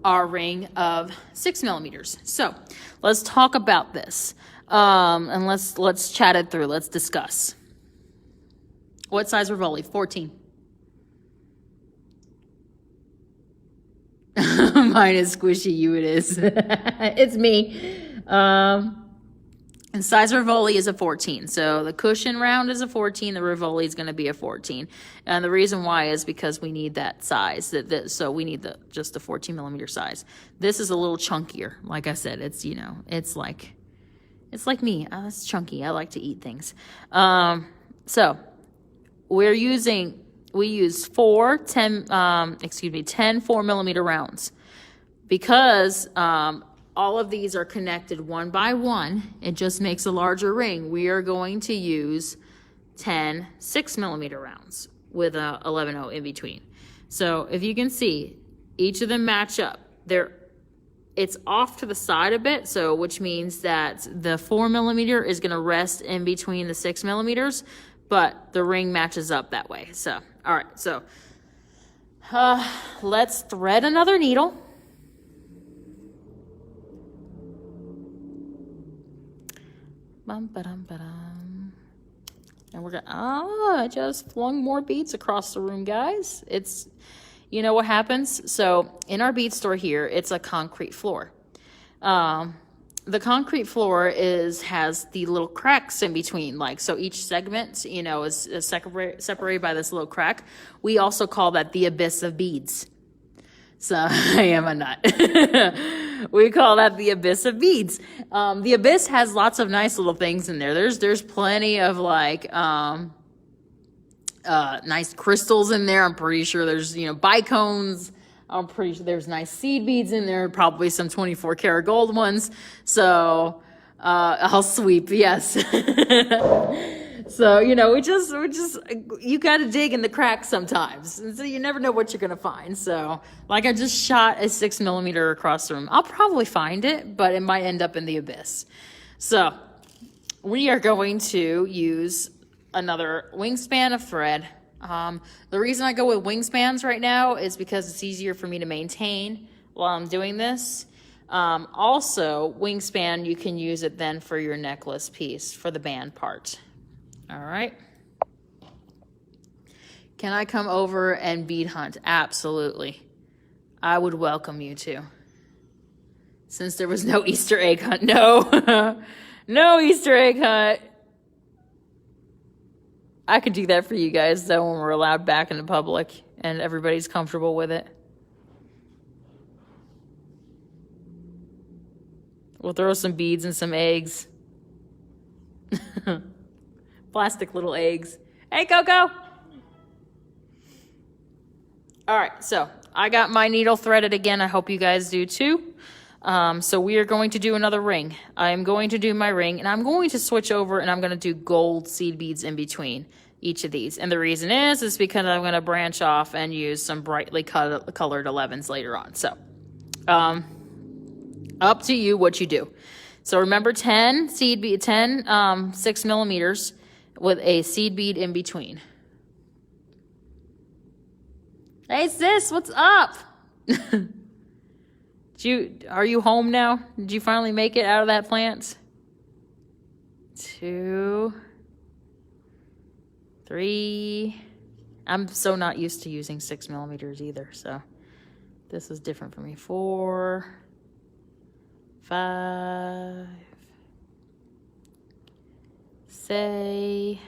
our ring of 6 millimeters. So let's talk about this, and let's chat it through. Let's discuss. What size Rivoli? 14. Mine is squishy. You it is. It's me. And size Rivoli is a 14. So the cushion round is a 14. The Rivoli is going to be a 14. And the reason why is because we need that size. So we need just the 14 millimeter size. This is a little chunkier. Like I said, it's, you know, it's like me. It's chunky. I like to eat things. So we use 10 4 millimeter rounds, because all of these are connected one by one. It just makes a larger ring. We are going to use 10 6 millimeter rounds with a 11/0 in between. So if you can see, each of them match up. It's off to the side a bit, so which means that the 4 millimeter is going to rest in between the 6 millimeters, but the ring matches up that way. So, all right, so let's thread another needle. And we're gonna, I just flung more beads across the room, guys. It's, you know what happens? So in our bead store here, it's a concrete floor. The concrete floor has the little cracks in between, like, so each segment, you know, is separated by this little crack. We also call that the abyss of beads. So I am a nut. We call that the abyss of beads. The abyss has lots of nice little things in there. There's plenty of like nice crystals in there. I'm pretty sure there's, you know, bicones. I'm pretty sure there's nice seed beads in there, probably some 24 karat gold ones. So I'll sweep, yes. So, you know, you got to dig in the cracks sometimes. And so you never know what you're going to find. So, like, I just shot a 6mm across the room. I'll probably find it, but it might end up in the abyss. So, we are going to use another wingspan of thread. The reason I go with wingspans right now is because it's easier for me to maintain while I'm doing this. Also, wingspan, you can use it then for your necklace piece, for the band part. All right. Can I come over and bead hunt? Absolutely. I would welcome you to. Since there was no Easter egg hunt. No. No Easter egg hunt. I could do that for you guys, though, when we're allowed back in the public and everybody's comfortable with it. We'll throw some beads and some eggs. Plastic little eggs. Hey, Coco! All right, so I got my needle threaded again. I hope you guys do too. So we are going to do another ring. I'm going to do my ring, and I'm going to switch over, and I'm going to do gold seed beads in between each of these. And the reason is because I'm going to branch off and use some brightly colored 11s later on. So, up to you what you do. So remember 10 seed bead, 10 6mm with a seed bead in between. Hey sis, what's up? Are you home now? Did you finally make it out of that plant? 2, 3. I'm so not used to using 6mm either, so this is different for me. 4, 5, 6,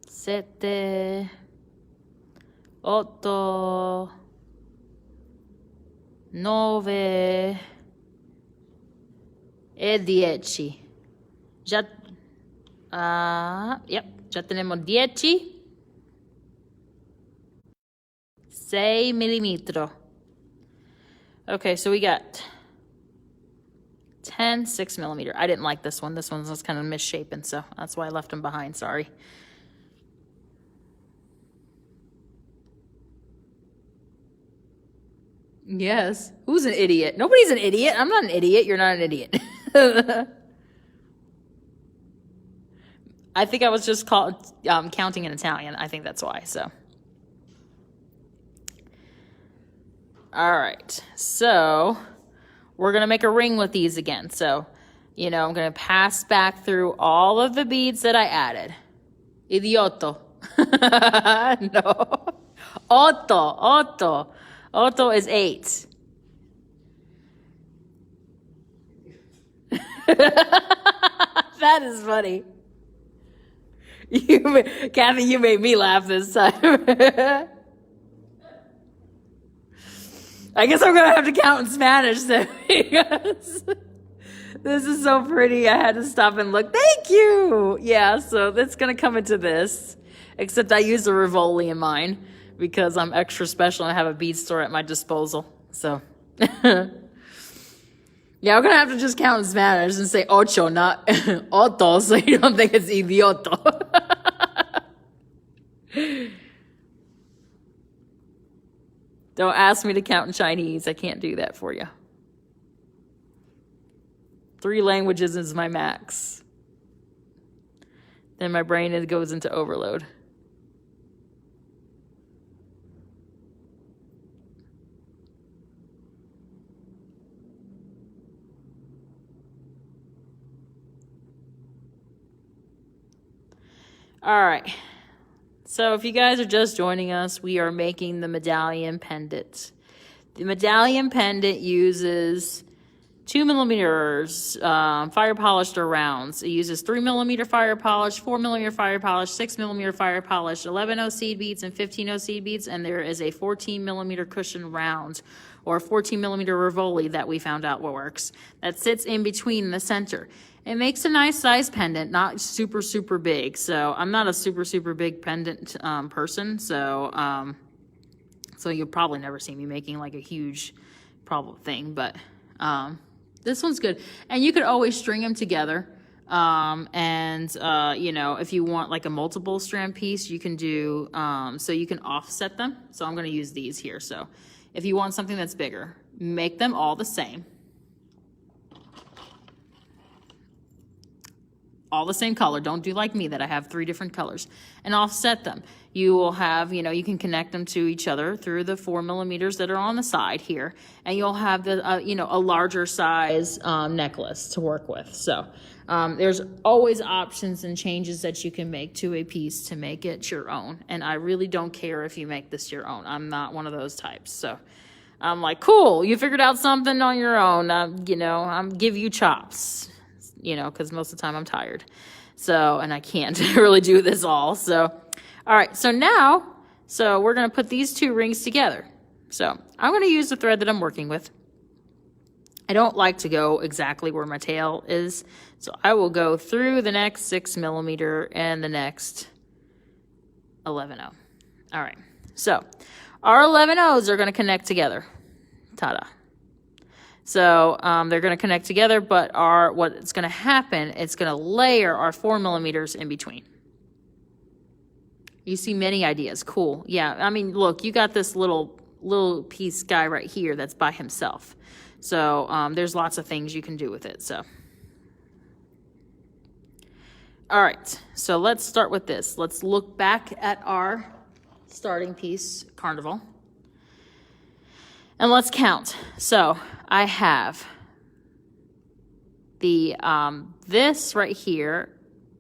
7, 8, 9 e 10. Già tenemos 10. 6mm. Okay, so we got 10 6mm. I didn't like this one. This one's just kind of misshapen, so that's why I left them behind. Sorry. Yes. Who's an idiot? Nobody's an idiot. I'm not an idiot. You're not an idiot. I think I was just counting in Italian. I think that's why. So. All right. So we're going to make a ring with these again. So, you know, I'm going to pass back through all of the beads that I added. Idioto. No. Otto. Otto is 8. That is funny. Kathy, you made me laugh this time. I guess I'm going to have to count in Spanish then, because this is so pretty. I had to stop and look. Thank you. Yeah, so that's going to come into this, except I use a Rivoli in mine, because I'm extra special and I have a bead store at my disposal. So, yeah, I'm going to have to just count in Spanish and say ocho, not otto, so you don't think it's idioto. Don't ask me to count in Chinese. I can't do that for you. 3 languages is my max. Then my brain goes into overload. All right, so if you guys are just joining us, we are making the medallion pendant. The medallion pendant uses 2mm fire polished or rounds. It uses 3mm fire polish, 4mm fire polish, 6mm fire polish, 11 seed beads, and 15 seed beads, and there is a 14mm cushion round, or 14mm Rivoli that we found out what works, that sits in between the center. It makes a nice size pendant, not super, super big. So I'm not a super, super big pendant person. So you'll probably never see me making like a huge problem thing. But this one's good. And you could always string them together You know, if you want like a multiple strand piece, you can do, so you can offset them. So I'm going to use these here. So if you want something that's bigger, make them all the same. All the same color. Don't do like me that I have 3 different colors, and offset them. You will have, you know, you can connect them to each other through the 4 millimeters that are on the side here, and you'll have the, you know, a larger size necklace to work with. So there's always options and changes that you can make to a piece to make it your own. And I really don't care if you make this your own. I'm not one of those types. So I'm like, cool, you figured out something on your own. You know, I'm give you chops. You know, because most of the time I'm tired. So, and I can't really do this all. So, all right. So now, we're going to put these 2 rings together. So I'm going to use the thread that I'm working with. I don't like to go exactly where my tail is. So I will go through the next 6 millimeter and the next 11/0. All right. So our 11/0s are going to connect together. Ta-da. So they're going to connect together, but what's going to happen, it's going to layer our 4 millimeters in between. You see many ideas. Cool. Yeah, I mean, look, you got this little piece guy right here that's by himself. So there's lots of things you can do with it. So, all right, so let's start with this. Let's look back at our starting piece, Carnival. And let's count. So I have the this right here,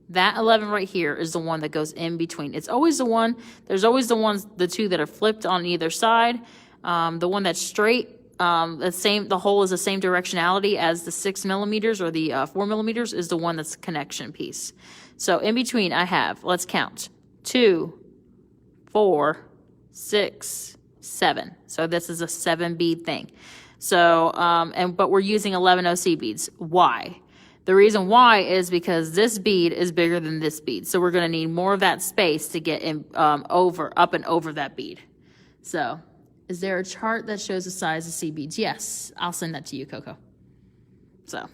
that 11 right here is the one that goes in between. It's always the one, there's always the 2 that are flipped on either side. The one that's straight, the hole is the same directionality as the 6 millimeters or the 4 millimeters is the one that's connection piece. So in between I have, let's count, 2, 4, 6, 7. So this is a 7 bead thing. So, but we're using 11/0 seed beads. Why? The reason why is because this bead is bigger than this bead. So we're going to need more of that space to get in, up and over that bead. So is there a chart that shows the size of seed beads? Yes. I'll send that to you, Coco. So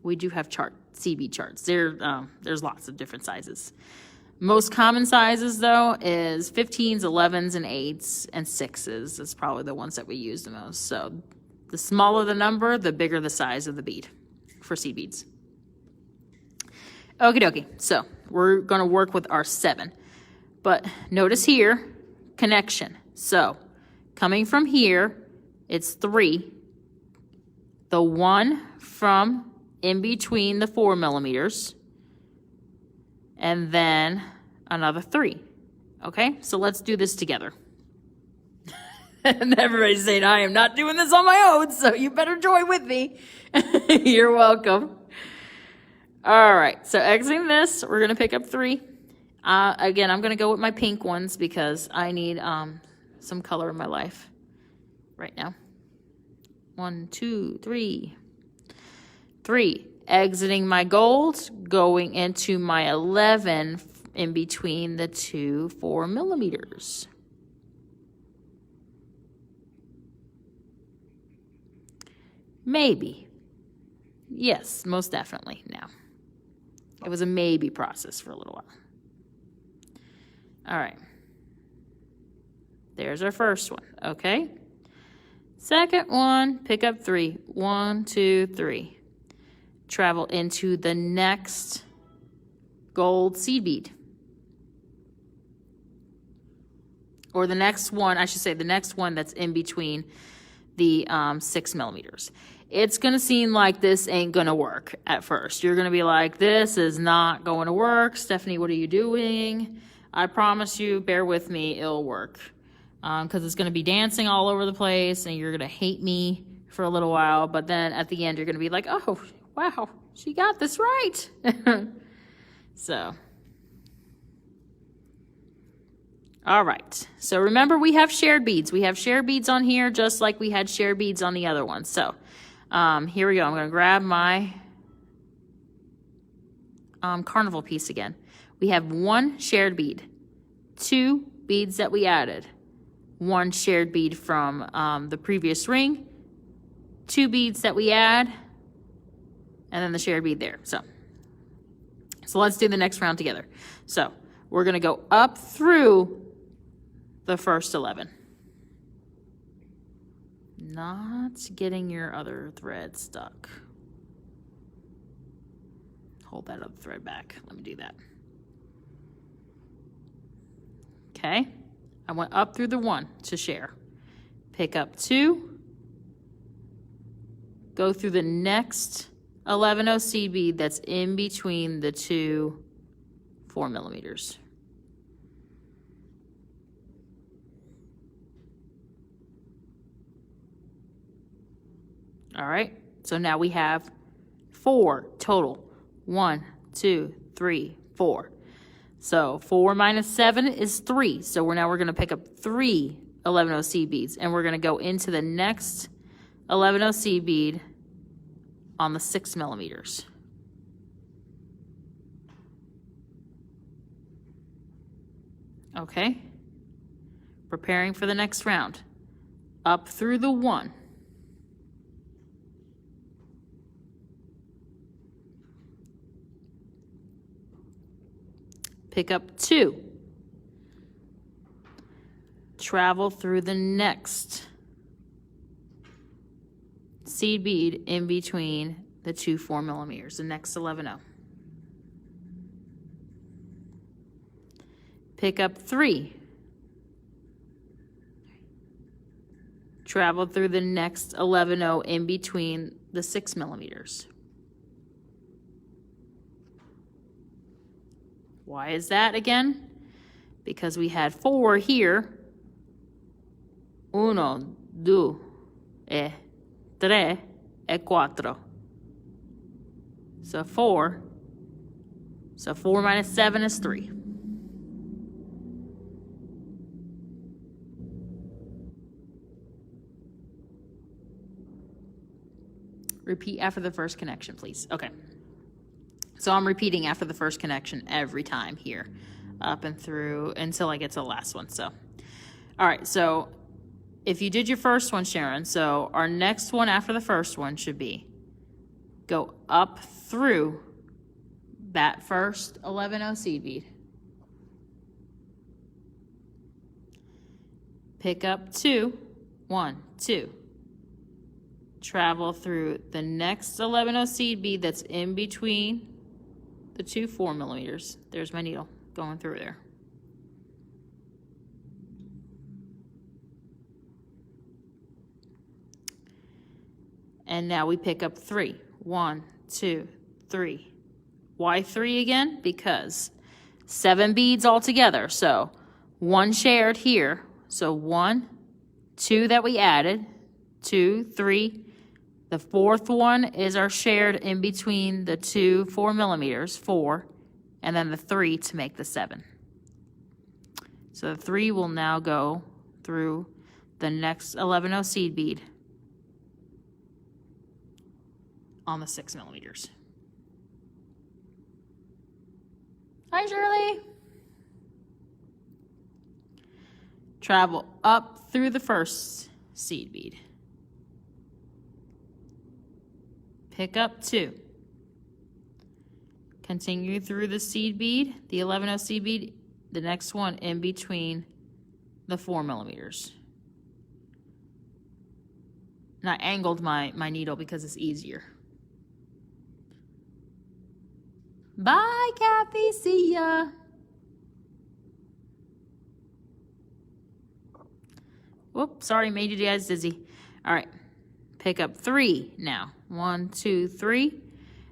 we do have seed bead charts. There's lots of different sizes. Most common sizes, though, is 15s, 11s, and 8s, and 6s. That's probably the ones that we use the most. So the smaller the number, the bigger the size of the bead for seed beads. Okie dokie. So we're going to work with our 7. But notice here, connection. So coming from here, it's 3. The 1 from in between the 4 millimeters. And then another 3. Okay, so let's do this together. And everybody's saying, I am not doing this on my own, so you better join with me. You're welcome. All right, so exiting this, we're going to pick up 3. Again, I'm going to go with my pink ones because I need some color in my life right now. 1, 2, 3. 3. Exiting my gold, going into my 11 in between the 2 4 millimeters. Maybe. Yes, most definitely now. It was a maybe process for a little while. All right. There's our first one, okay? Second one, pick up 3. 1, 2, 3. Travel into the next gold seed bead. Or the next one, I should say the next one that's in between the 6 millimeters. It's going to seem like this ain't going to work at first. You're going to be like, this is not going to work. Stephanie, what are you doing? I promise you, bear with me, it'll work. Because it's going to be dancing all over the place and you're going to hate me for a little while. But then at the end, you're going to be like, oh, wow, she got this right. So, all right. So remember, we have shared beads. We have shared beads on here just like we had shared beads on the other one. So here we go. I'm going to grab my carnival piece again. We have 1 shared bead, 2 beads that we added, 1 shared bead from the previous ring, 2 beads that we add, and then the shared bead there. So So let's do the next round together. So we're going to go up through the first 11. Not getting your other thread stuck. Hold that other thread back. Let me do that. Okay. I went up through the 1 to share. Pick up 2. Go through the next 11-0 seed bead that's in between the 2 4 millimeters. All right, so now we have 4 total. 1, 2, 3, 4. So 4 minus 7 is 3. So we're going to pick up 3 11-0 seed beads, and we're going to go into the next 11-0 seed bead on the 6 millimeters. Okay, preparing for the next round. Up through the 1. Pick up 2. Travel through the next seed bead in between the 2 4 millimeters, the next 11-0. Pick up 3. Travel through the next 11-0 in between the 6 millimeters. Why is that again? Because we had 4 here. 1, 2, 3, 4. So 4. So 4 minus 7 is 3. Repeat after the first connection, please. Okay. So I'm repeating after the first connection every time here, up and through until I get to the last one. So, all right. So if you did your first one, Sharon, so our next one after the first one should be go up through that first 11-0 seed bead. Pick up 2, 1, 2. Travel through the next 11-0 seed bead that's in between the 2 4 millimeters. There's my needle going through there. And now we pick up 3. 1, 2, 3. Why 3 again? Because 7 beads altogether. So 1 shared here. So 1, 2 that we added, 2, 3. The 4th one is our shared in between the 2 4 millimeters, 4, and then the 3 to make the 7. So the 3 will now go through the next 11-0 seed bead on the 6 millimeters. Hi, Shirley. Travel up through the first seed bead. Pick up 2. Continue through the seed bead, the 11-0 seed bead, the next one in between the 4 millimeters. And I angled my needle because it's easier. Bye, Kathy. See ya. Whoop, sorry, made you guys dizzy. All right, pick up 3 now. 1, 2, 3,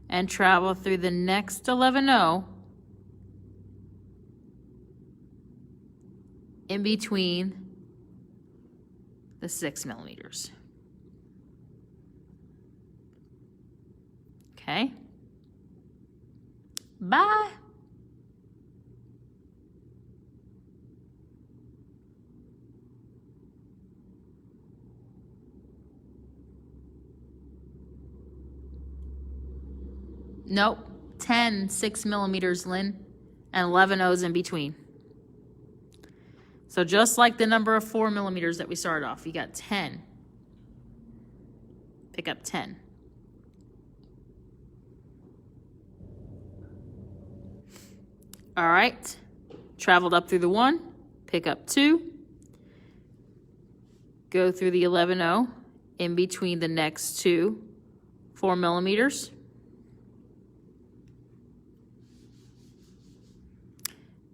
and travel through the next 11-0 in between the 6 millimeters. Okay. Bye. Nope, 10 6 millimeters, Lynn, and 11 O's in between. So just like the number of 4 millimeters that we started off, you got 10. Pick up 10. All right. Traveled up through the 1, pick up 2, go through the 11-0, in between the next 2 4 millimeters.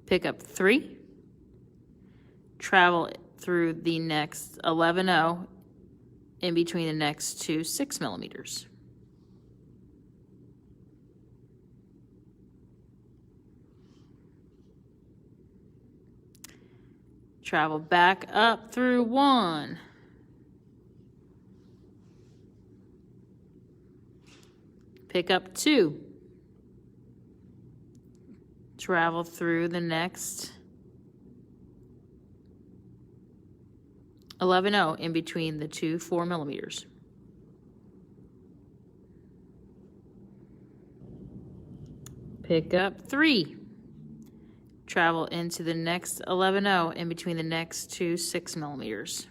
Pick up 3, travel through the next 11-0, in between the next 2 6 millimeters. Travel back up through 1. Pick up 2. Travel through the next 11-0 in between the 2 4 millimeters. Pick up 3. Travel into the next 11-0 in between the next 2 6 millimeters.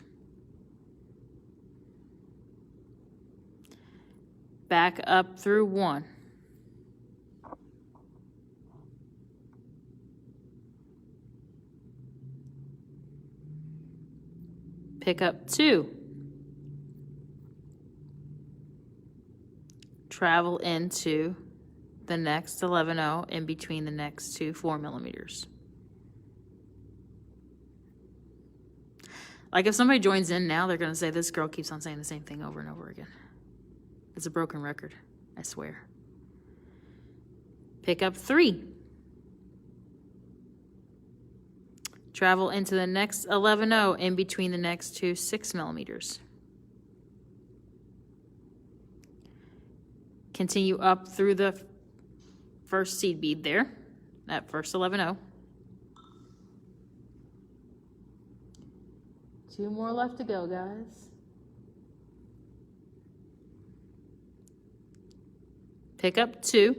Back up through 1. Pick up 2. Travel into the next 11-0 in between the next 2 4 millimeters. Like if somebody joins in now, they're going to say, this girl keeps on saying the same thing over and over again. It's a broken record, I swear. Pick up 3. Travel into the next 11-0 in between the next 2 6 millimeters. Continue up through the first seed bead there, that first 11-0. 2 more left to go, guys. Pick up 2.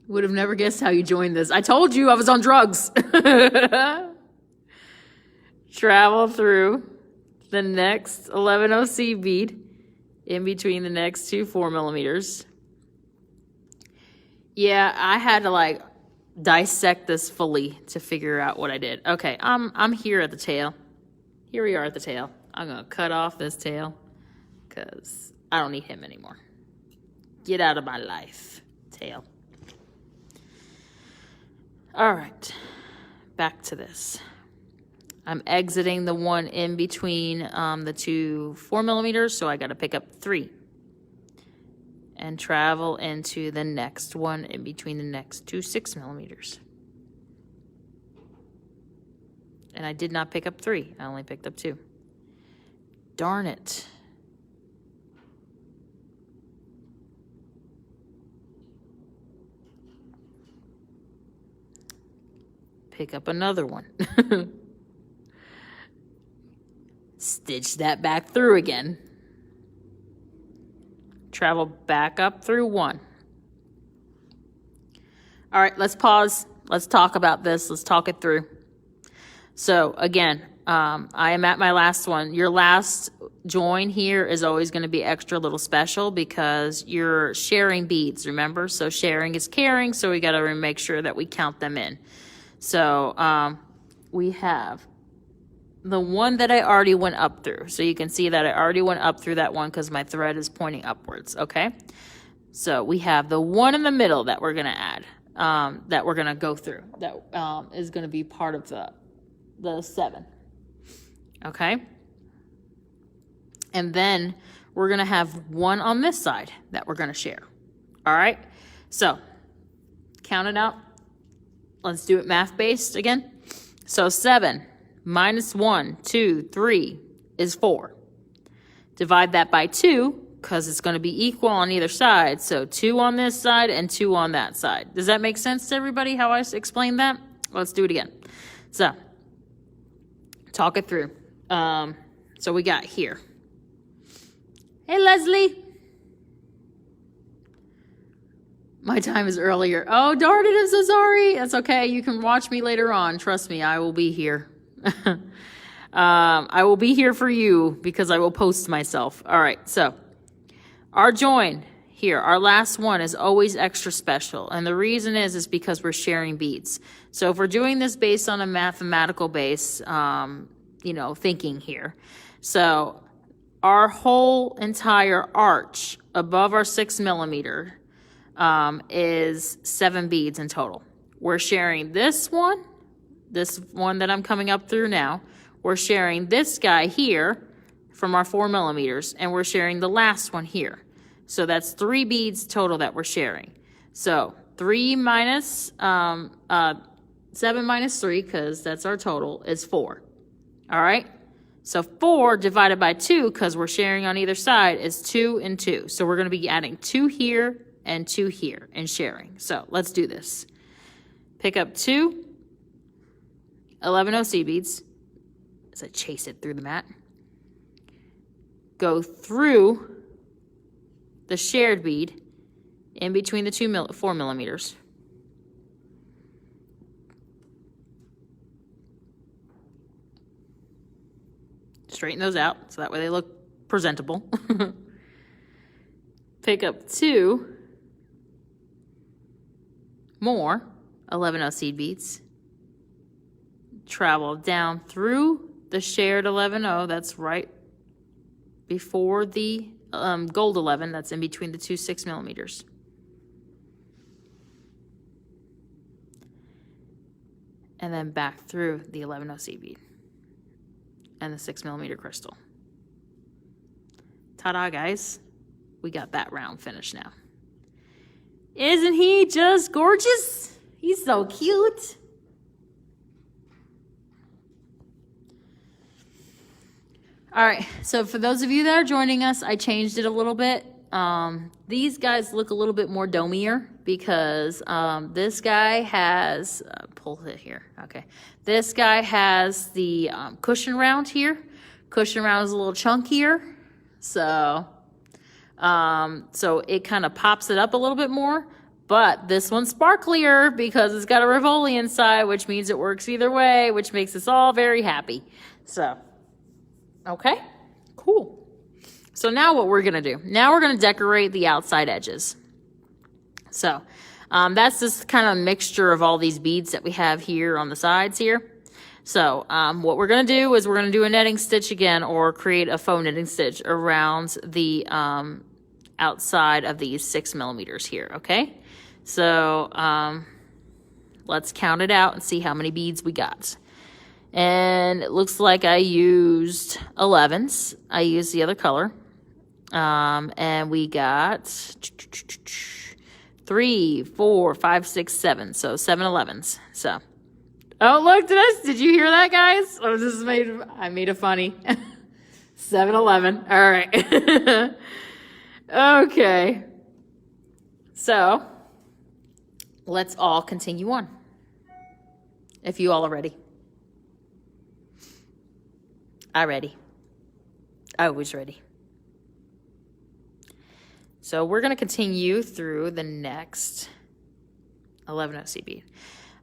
Would have never guessed how you joined this. I told you I was on drugs. Travel through the next 11-0 seed bead in between the next 2 4 millimeters. Yeah, I had to like dissect this fully to figure out what I did. Okay, I'm here at the tail. Here we are at the tail. I'm gonna cut off this tail because I don't need him anymore. Get out of my life, tail. All right, back to this. I'm exiting the one in between the 2 4 millimeters, so I got to pick up 3 and travel into the next one in between the next 2 6 millimeters. And I did not pick up 3. I only picked up 2. Darn it. Pick up another one. Stitch that back through again. Travel back up through 1. All right, let's pause. Let's talk about this. Let's talk it through. So again, I am at my last one. Your last join here is always going to be extra little special because you're sharing beads, remember? So sharing is caring, so we got to make sure that we count them in. So we have the one that I already went up through. So you can see that I already went up through that one because my thread is pointing upwards, okay? So we have the one in the middle that we're going to add, that we're going to go through, that is going to be part of the 7, okay? And then we're going to have one on this side that we're going to share, all right? So count it out. Let's do it math-based again. So 7 minus 1, 2, 3 is 4. Divide that by 2 because it's going to be equal on either side. So 2 on this side and 2 on that side. Does that make sense to everybody how I explained that? Let's do it again. So talk it through. So we got here. Hey, Leslie. My time is earlier. Oh, darn it, I'm so sorry. That's okay. You can watch me later on. Trust me, I will be here. I will be here for you because I will post myself. All right, so our join here, our last one is always extra special. And the reason is because we're sharing beads. So if we're doing this based on a mathematical base, you know, thinking here. So our whole entire arch above our 6 millimeter is 7 beads in total. We're sharing this one that I'm coming up through now. We're sharing this guy here from our 4 millimeters, and we're sharing the last one here. So that's 3 beads total that we're sharing. So 3 minus 7 minus 3, because that's our total, is 4. All right. So 4 divided by 2, because we're sharing on either side, is 2 and 2. So we're going to be adding 2 here and 2 here and sharing. So let's do this. Pick up 2 11 seed beads as I chase it through the mat. Go through the shared bead in between the 4 millimeters. Straighten those out so that way they look presentable. Pick up 2 more 11 seed beads. Travel down through the shared 11 that's right before the gold 11 that's in between the 2 6 millimeters. And then back through the 11 seed bead and the 6 millimeter crystal. Ta-da, guys. We got that round finished now. Isn't he just gorgeous? He's so cute. All right, so for those of you that are joining us, I changed it a little bit. These guys look a little bit more domier because this guy has, pull it here, okay. This guy has the cushion round here. Cushion round is a little chunkier, so it kind of pops it up a little bit more. But this one's sparklier because it's got a Rivoli inside, which means it works either way, which makes us all very happy. So, okay, cool. So now what we're going to do, now we're going to decorate the outside edges. So that's this kind of mixture of all these beads that we have here on the sides here. So what we're going to do is we're going to do a netting stitch again, or create a faux knitting stitch around the outside of these 6 millimeters here, okay? So let's count it out and see how many beads we got. And it looks like I used 11s. I used the other color. And we got 3, 4, 5, 6, 7. So 7 11s. So, oh, look, did you hear that, guys? I made it funny. 7 11. All right. Okay. So, let's all continue on. If you all are ready. I'm ready. I was ready. So we're going to continue through the next 11 seed bead.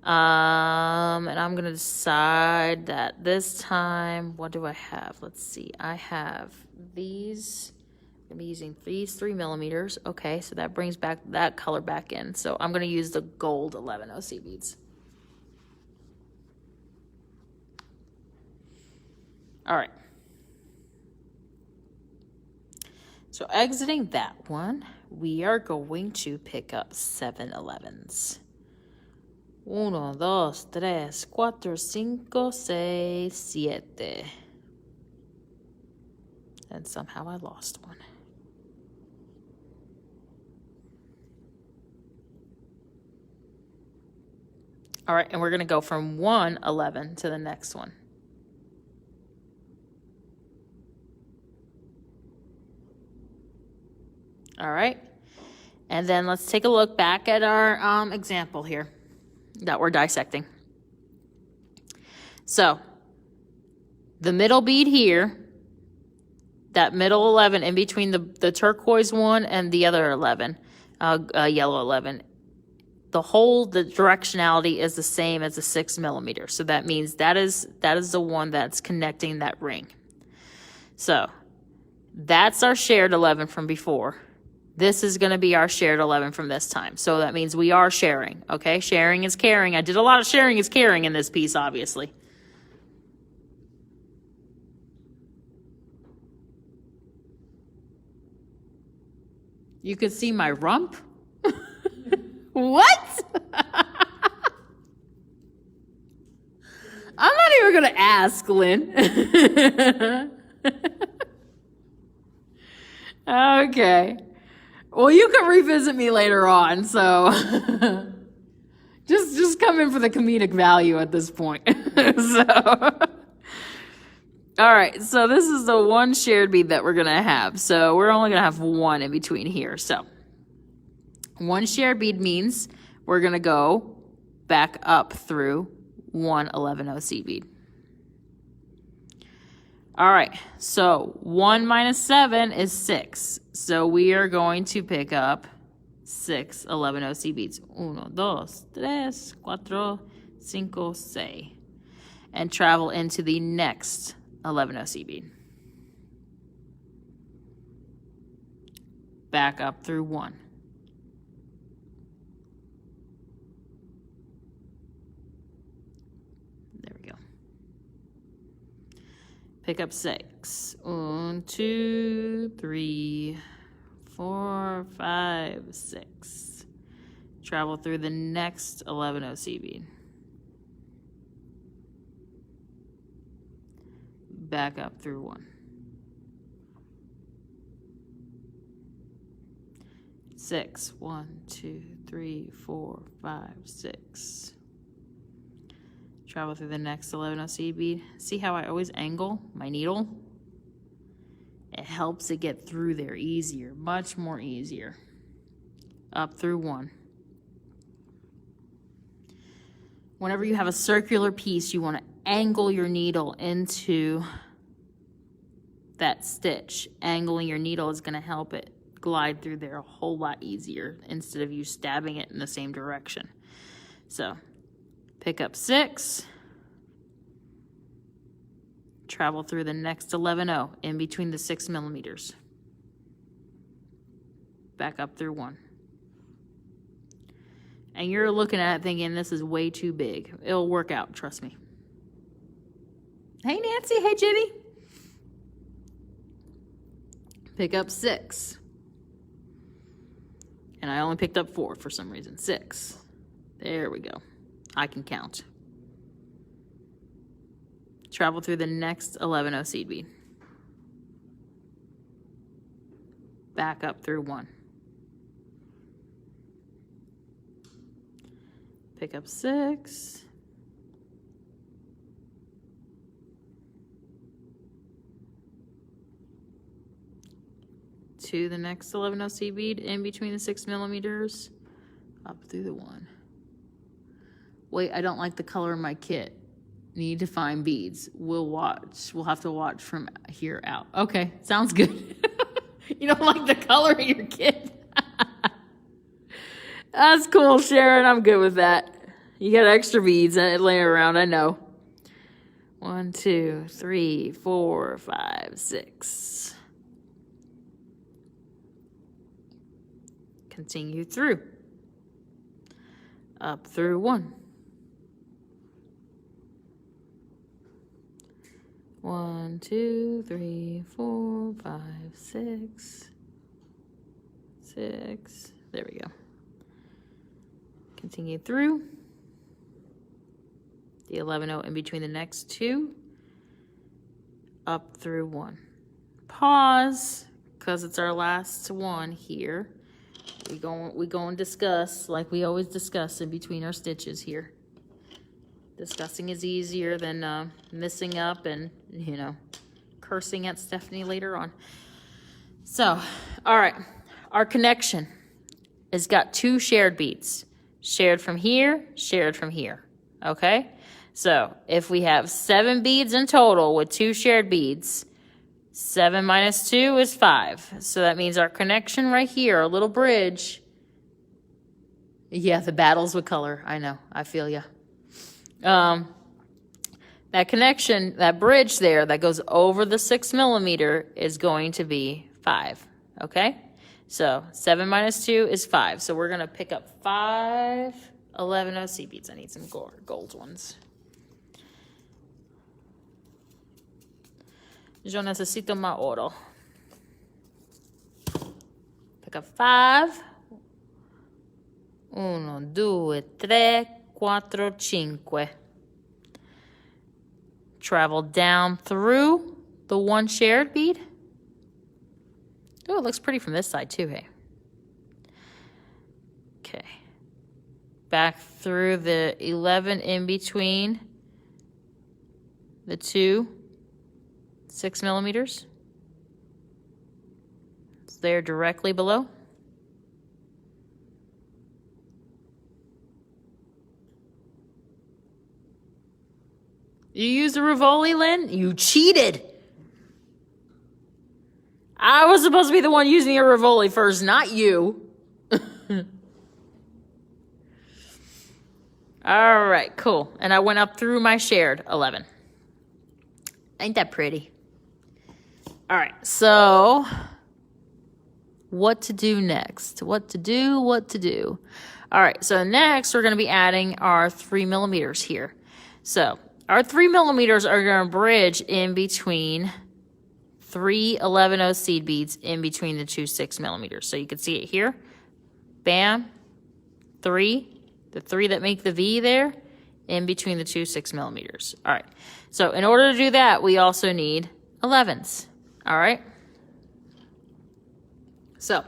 And I'm going to decide that this time, what do I have? Let's see. I have these. I'm going to be using these 3 millimeters. Okay, so that brings back that color back in. So I'm going to use the gold 11 seed beads. All right. So exiting that one, we are going to pick up 7 11s. 1, 2, 3, 4, 5, 6, 7. And somehow I lost one. All right, and we're going to go from 1 11 to the next one. All right, and then let's take a look back at our example here that we're dissecting. So the middle bead here, that middle 11 in between the turquoise one and the other 11, yellow 11, the directionality is the same as the 6 millimeter. So that means that is the one that's connecting that ring. So that's our shared 11 from before. This is going to be our shared 11 from this time. So that means we are sharing, okay? Sharing is caring. I did a lot of sharing is caring in this piece, obviously. You could see my rump? What? I'm not even going to ask, Lynn. Okay. Well, you can revisit me later on, so just come in for the comedic value at this point. All right, so this is the one shared bead that we're going to have. So we're only going to have one in between here. So one shared bead means we're going to go back up through one 11-0 bead. All right, so 1 minus 7 is 6. So we are going to pick up 6 11-0 beads. 1, 2, 3, 4, 5, 6. And travel into the next 11-0 bead. Back up through 1. There we go. Pick up 6. 1, 2, 3, 4, 5, 6. Travel through the next 11-0 bead. Back up through 1. 6. 1, 2, 3, 4, 5, 6. Travel through the next 11-0 bead. See how I always angle my needle? It helps it get through there easier, much more easier. Up through 1. Whenever you have a circular piece, you want to angle your needle into that stitch. Angling your needle is going to help it glide through there a whole lot easier instead of you stabbing it in the same direction. So pick up 6, travel through the next 11-0 in between the 6 millimeters. Back up through 1. And you're looking at it thinking, this is way too big. It'll work out, trust me. Hey, Nancy. Hey, Jimmy. Pick up 6. And I only picked up 4 for some reason. 6. There we go. I can count. Travel through the next 11-0 bead. Back up through 1. Pick up 6. To the next 11-0 bead in between the 6 millimeters. Up through the 1. Wait, I don't like the color of my kit. Need to find beads. We'll watch. We'll have to watch from here out. Okay, sounds good. You don't like the color of your kit? That's cool, Sharon. I'm good with that. You got extra beads laying around, I know. 1, 2, 3, 4, 5, 6. Continue through. Up through 1. 1, 2, 3, 4, 5, 6. 6. There we go. Continue through. The 11-0 in between the next 2. Up through 1. Pause, because it's our last one here. We go and discuss like we always discuss in between our stitches here. Discussing is easier than messing up and, you know, cursing at Stephanie later on. So, all right, our connection has got 2 shared beads. Shared from here, okay? So, if we have 7 beads in total with 2 shared beads, 7 minus 2 is 5. So that means our connection right here, our little bridge. Yeah, the battles with color. I know, I feel ya. That connection, that bridge there that goes over the 6 millimeter is going to be 5, okay? So 7 minus 2 is 5. So we're going to pick up 5 11 OC beads. I need some gold ones. Yo necesito más oro. Pick up 5. 1, 2, 3, 4, 5. Travel down through the one shared bead. Oh, it looks pretty from this side too, hey? Okay. Back through the 11 in between the 2 6 millimeters. It's there directly below. You used a Rivoli, Lynn? You cheated. I was supposed to be the one using a Rivoli first, not you. All right, cool. And I went up through my shared 11. Ain't that pretty? All right, so what to do next? What to do? All right, so next we're going to be adding our 3 millimeters here. So our 3 millimeters are going to bridge in between 3 11-0 seed beads in between the 2 6 millimeters. So you can see it here. Bam. 3. The 3 that make the V there in between the 2 6 millimeters. All right. So in order to do that, we also need 11s. All right. So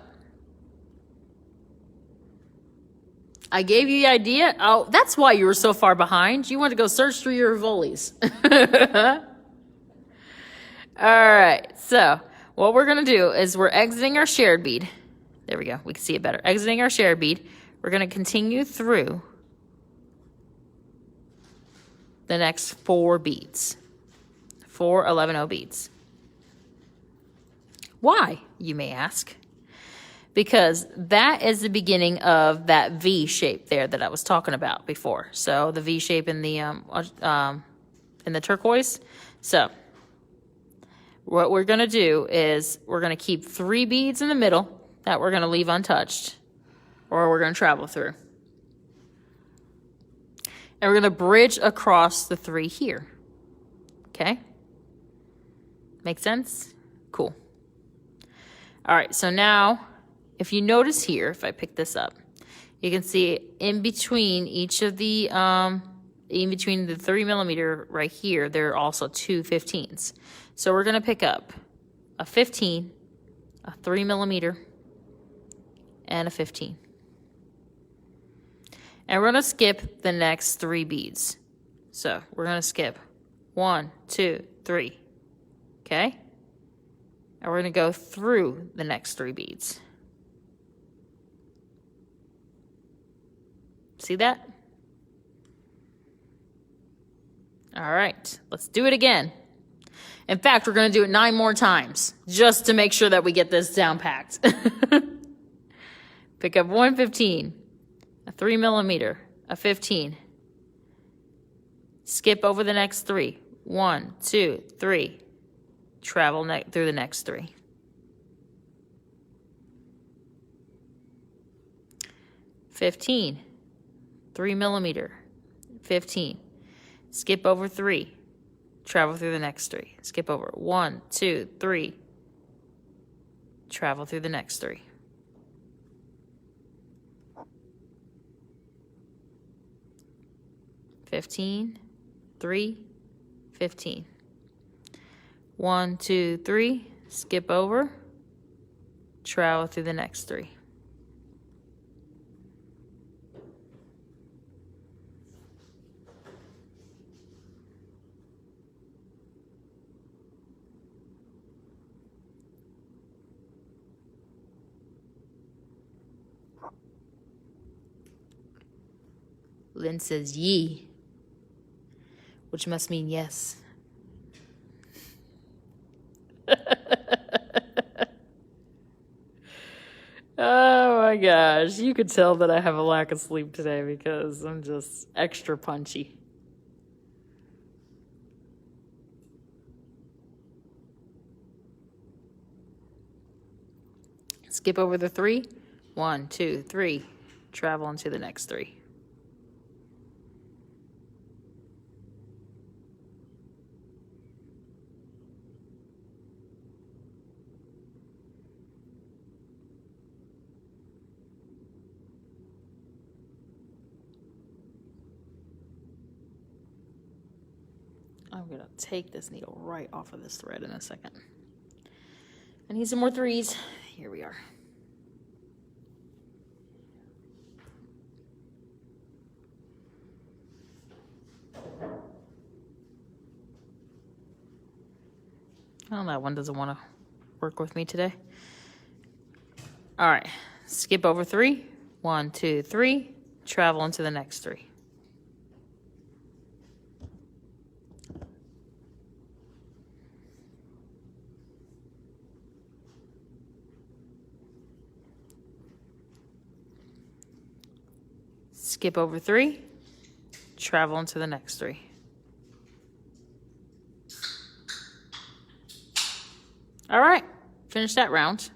I gave you the idea. Oh, that's why you were so far behind. You wanted to go search through your Rivolis. All right, so what we're going to do is we're exiting our shared bead. There we go. We can see it better. Exiting our shared bead. We're going to continue through the next 4 beads. 4 11-0 beads. Why, you may ask? Because that is the beginning of that V shape there that I was talking about before. So the V shape in the turquoise. So what we're going to do is we're going to keep 3 beads in the middle that we're going to leave untouched, or we're going to travel through. And we're going to bridge across the 3 here. Okay? Make sense? Cool. All right, so now if you notice here, if I pick this up, you can see in between each of the, in between the 3 millimeter right here, there are also 2 15s. So we're going to pick up a 15, a 3 millimeter, and a 15. And we're going to skip the next 3 beads. So we're going to skip 1, 2, 3. Okay? And we're going to go through the next 3 beads. See that? All right, let's do it again. In fact, we're going to do it 9 more times just to make sure that we get this down packed. Pick up 1 15, a 3 millimeter, a 15. Skip over the next 3. 1, 2, 3. Travel through the next 3. 15, 3 millimeter, 15. Skip over 3. Travel through the next 3. Skip over 1, 2, 3. Travel through the next 3. $15, 3, 15. 1, 2, 3. Skip over. Travel through the next 3. Lynn says ye, which must mean yes. Oh my gosh, you could tell that I have a lack of sleep today because I'm just extra punchy. Skip over the 3. 1, 2, 3. Travel into the next 3. I'm going to take this needle right off of this thread in a second. I need some more 3s. Here we are. Oh, that one doesn't want to work with me today. All right. Skip over 3. 1, 2, 3. Travel into the next 3. Skip over 3, travel into the next 3. All right, finish that round.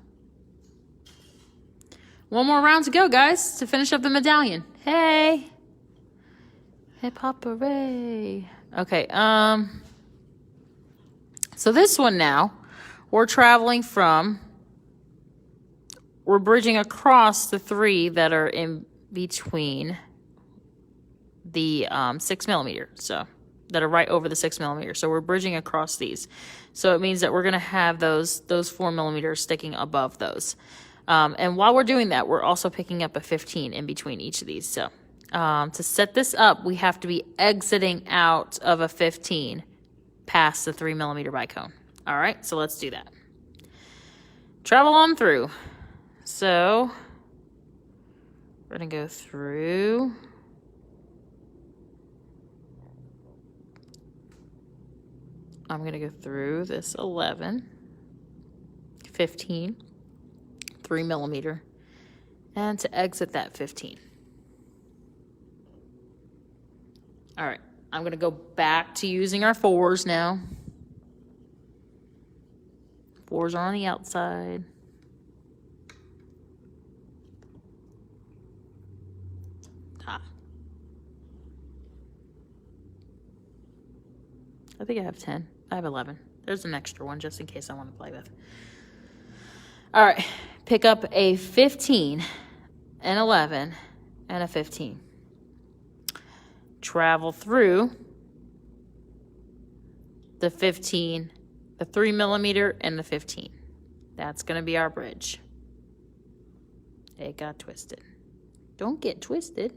One more round to go, guys, to finish up the medallion. Hey! Hip hop hooray! Okay, so this one now, we're bridging across the 3 that are in between the 6 millimeter, so that are right over the 6 millimeter. So we're bridging across these. So it means that we're going to have those 4 millimeters sticking above those. And while we're doing that, we're also picking up a 15 in between each of these. So to set this up, we have to be exiting out of a 15 past the 3 millimeter bicone. All right, so let's do that. Travel on through. So we're going to go through. I'm going to go through this 11, 15, 3 millimeter, and to exit that 15. All right, I'm going to go back to using our 4s now. 4s are on the outside. I think I have 10. I have 11. There's an extra one just in case I want to play with. All right. Pick up a 15, an 11, and a 15. Travel through the 15, the 3 millimeter, and the 15. That's going to be our bridge. It got twisted. Don't get twisted.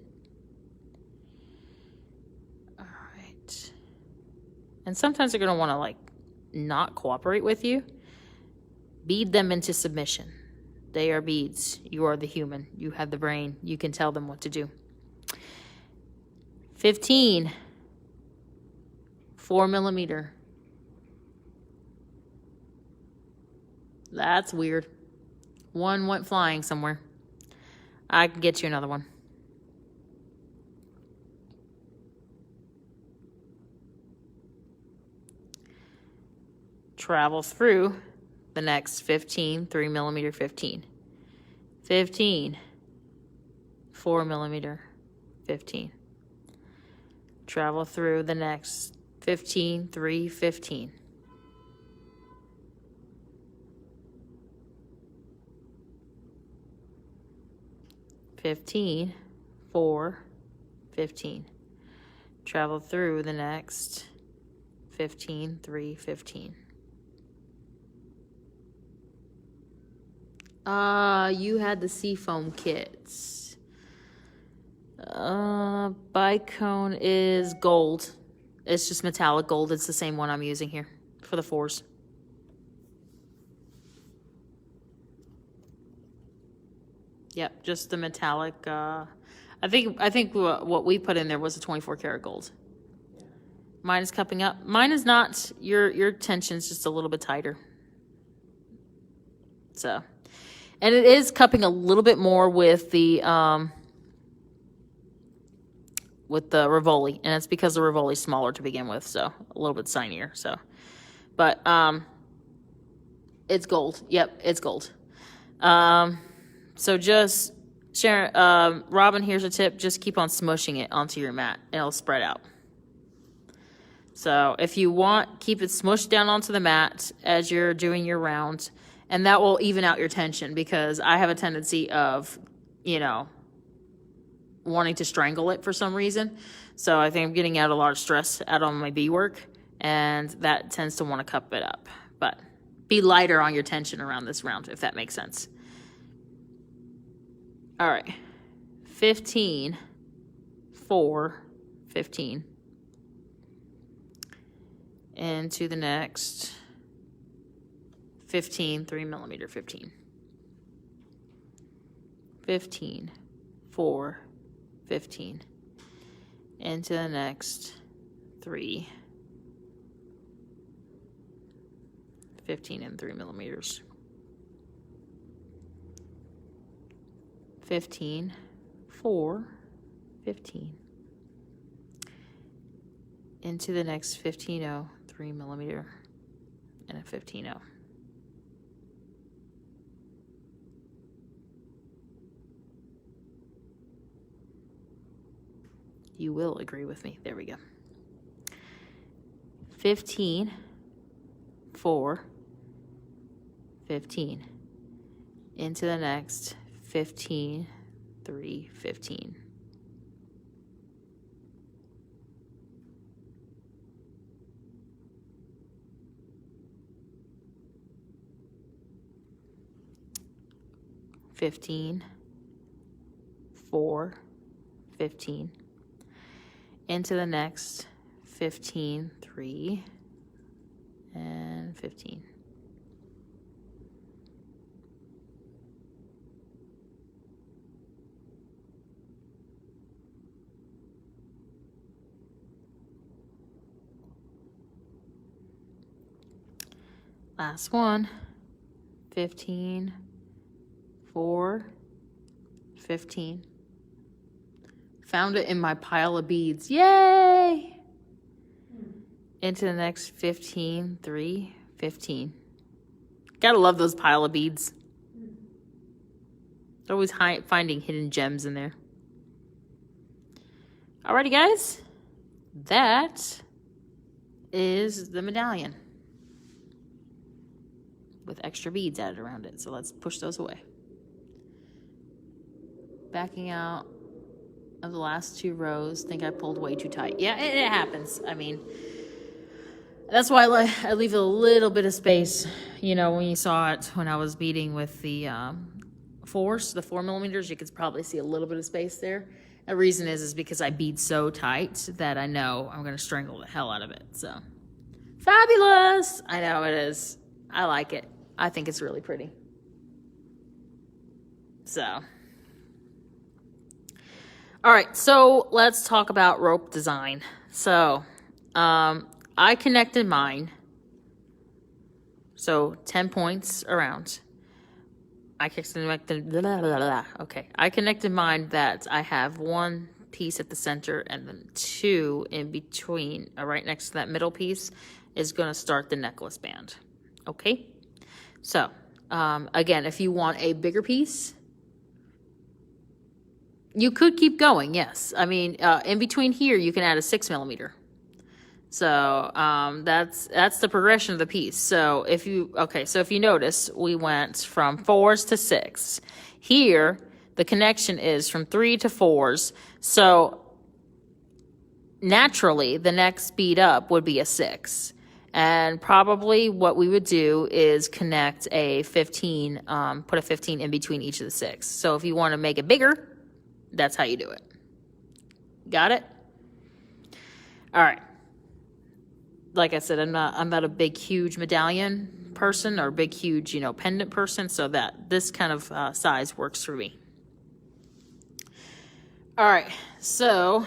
All right. And sometimes they're going to want to, like, not cooperate with you. Bead them into submission. They are beads. You are the human. You have the brain. You can tell them what to do. 15. 4 millimeter. That's weird. One went flying somewhere. I can get you another one. Travel through the next 15, 3 millimeter, 15. 15, 4 millimeter, 15. Travel through the next 15, 3, 15. $15, 4, 15. Travel through the next 15, 3, 15. You had the seafoam kits. Bicone is gold. It's just metallic gold. It's the same one I'm using here for the 4s. Yep, just the metallic. I think what we put in there was a 24 karat gold. Mine is cupping up. Mine is not. Your tension's just a little bit tighter. So, and it is cupping a little bit more with the Rivoli, and it's because the Rivoli's smaller to begin with, so a little bit shinier. So, but it's gold. Yep, it's gold. So just Sharon, Robin, here's a tip. Just keep on smushing it onto your mat. It'll spread out. So if you want, keep it smushed down onto the mat as you're doing your round, and that will even out your tension, because I have a tendency of, you know, wanting to strangle it for some reason. So I think I'm getting out a lot of stress out on my bead work, and that tends to want to cup it up. But be lighter on your tension around this round, if that makes sense. All right, 15, 4, 15. Into the next 15, 3 millimeter, 15. 15, 4, 15. Into the next 3, 15 and 3 millimeters. 15, 4, 15. Into the next 15-0, 3 millimeter, and a 15-0. You will agree with me. There we go. 15, 4, 15. Into the next 15, 3, 15. $15, 4, 15. Into the next 15, 3, and 15. Last one, 15, 4, 15. Found it in my pile of beads. Yay! Into the next 15, 3, 15. Gotta love those pile of beads. Always finding hidden gems in there. Alrighty, guys. That is the medallion with extra beads added around it. So let's push those away. Backing out of the last 2 rows. Think I pulled way too tight. Yeah, it happens. I mean, that's why I leave a little bit of space. You know, when you saw it when I was beading with the 4s, the 4 millimeters, you could probably see a little bit of space there. The reason is because I bead so tight that I know I'm going to strangle the hell out of it. So, fabulous! I know it is. I like it. I think it's really pretty. So, all right, so let's talk about rope design. So, I connected mine. So 10 points around. I connected mine that I have 1 piece at the center and then 2 in between, right next to that middle piece is going to start the necklace band. Okay? So, again, if you want a bigger piece, you could keep going, yes. I mean, in between here, you can add a 6 millimeter. So, that's the progression of the piece. So if you notice, we went from 4s to 6. Here, the connection is from 3 to 4s. So naturally, the next bead up would be a 6. And probably what we would do is connect a 15, put a 15 in between each of the 6. So if you want to make it bigger, that's how you do it. Got it? All right. Like I said, I'm not a big, huge medallion person or big, huge, pendant person. So that this kind of size works for me. All right. So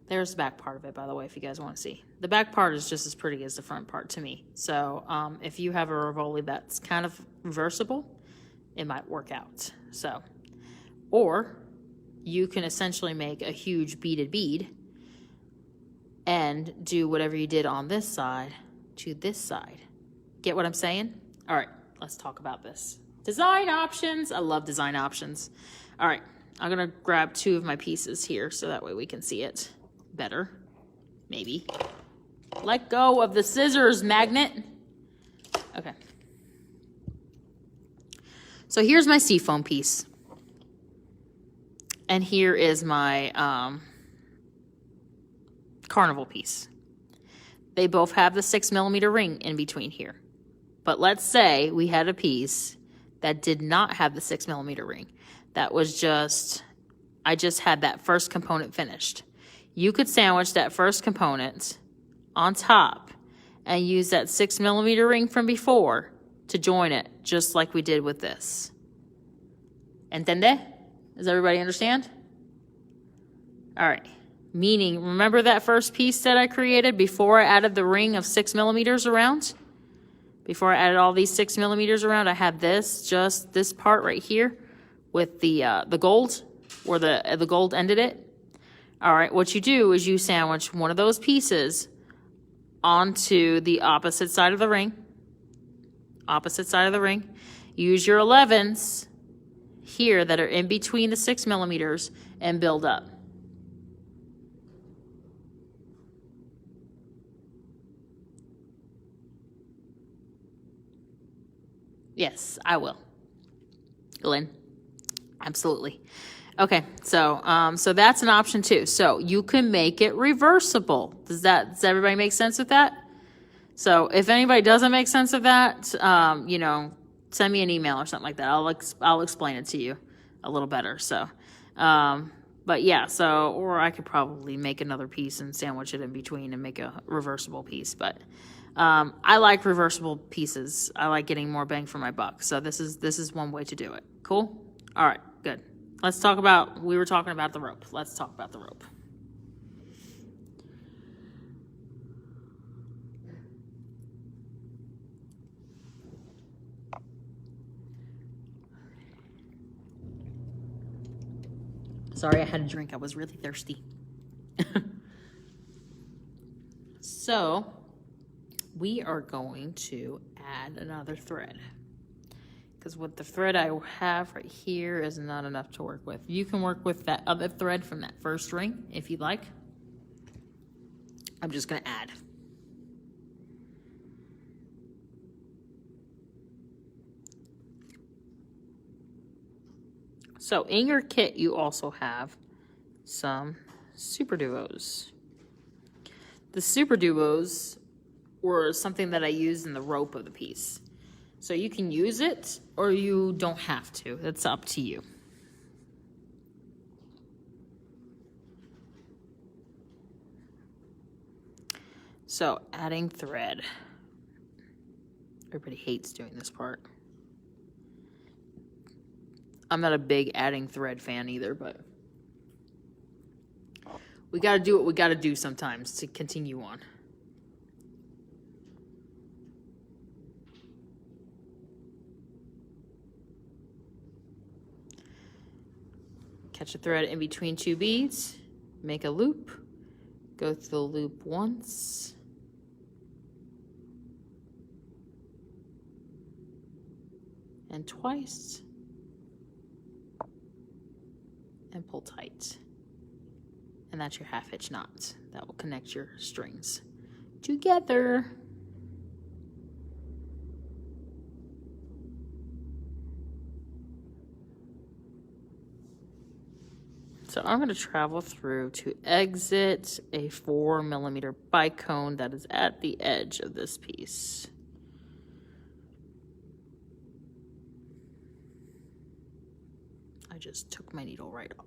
there's the back part of it, by the way, if you guys want to see. The back part is just as pretty as the front part to me. So if you have a Rivoli that's kind of reversible, it might work out. So, or you can essentially make a huge beaded bead and do whatever you did on this side to this side. Get what I'm saying? All right, let's talk about this. Design options. I love design options. All right, I'm gonna grab 2 of my pieces here so that way we can see it better. Maybe. Let go of the scissors, magnet. Okay. So here's my seafoam piece. And here is my carnival piece. They both have the 6mm ring in between here. But let's say we had a piece that did not have the 6mm ring. That was just, I just had that first component finished. You could sandwich that first component on top and use that 6mm ring from before to join it, just like we did with this. ¿Entende? Does everybody understand? All right. Meaning, remember that first piece that I created before I added the ring of 6mm around? Before I added all these 6mm around, I had this, just this part right here with the gold, where the gold ended it. All right, what you do is you sandwich one of those pieces onto the opposite side of the ring. Opposite side of the ring. Use your 11s here that are in between the 6mm and build up. Yes, I will. Glenn, absolutely. Okay, so that's an option too. So you can make it reversible. Does everybody make sense with that? So if anybody doesn't make sense of that, you know, send me an email or something like that. I'll explain it to you a little better. So, but yeah, so, or I could probably make another piece and sandwich it in between and make a reversible piece. But I like reversible pieces. I like getting more bang for my buck. So this is one way to do it. Cool? All right, good. Let's talk about, we were talking about the rope. Let's talk about the rope. Sorry, I had a drink. I was really thirsty. So, we are going to add another thread. Because with the thread I have right here is not enough to work with. You can work with that other thread from that first ring if you'd like. I'm just going to add. So in your kit, you also have some Superduos. The Superduos were something that I used in the rope of the piece. So you can use it or you don't have to. It's up to you. So adding thread. Everybody hates doing this part. I'm not a big adding thread fan either, but we got to do what we got to do sometimes to continue on. Catch a thread in between 2 beads, make a loop, go through the loop once, and twice, and pull tight. And that's your half hitch knot. That will connect your strings together. So I'm going to travel through to exit a 4mm bicone that is at the edge of this piece. I just took my needle right off.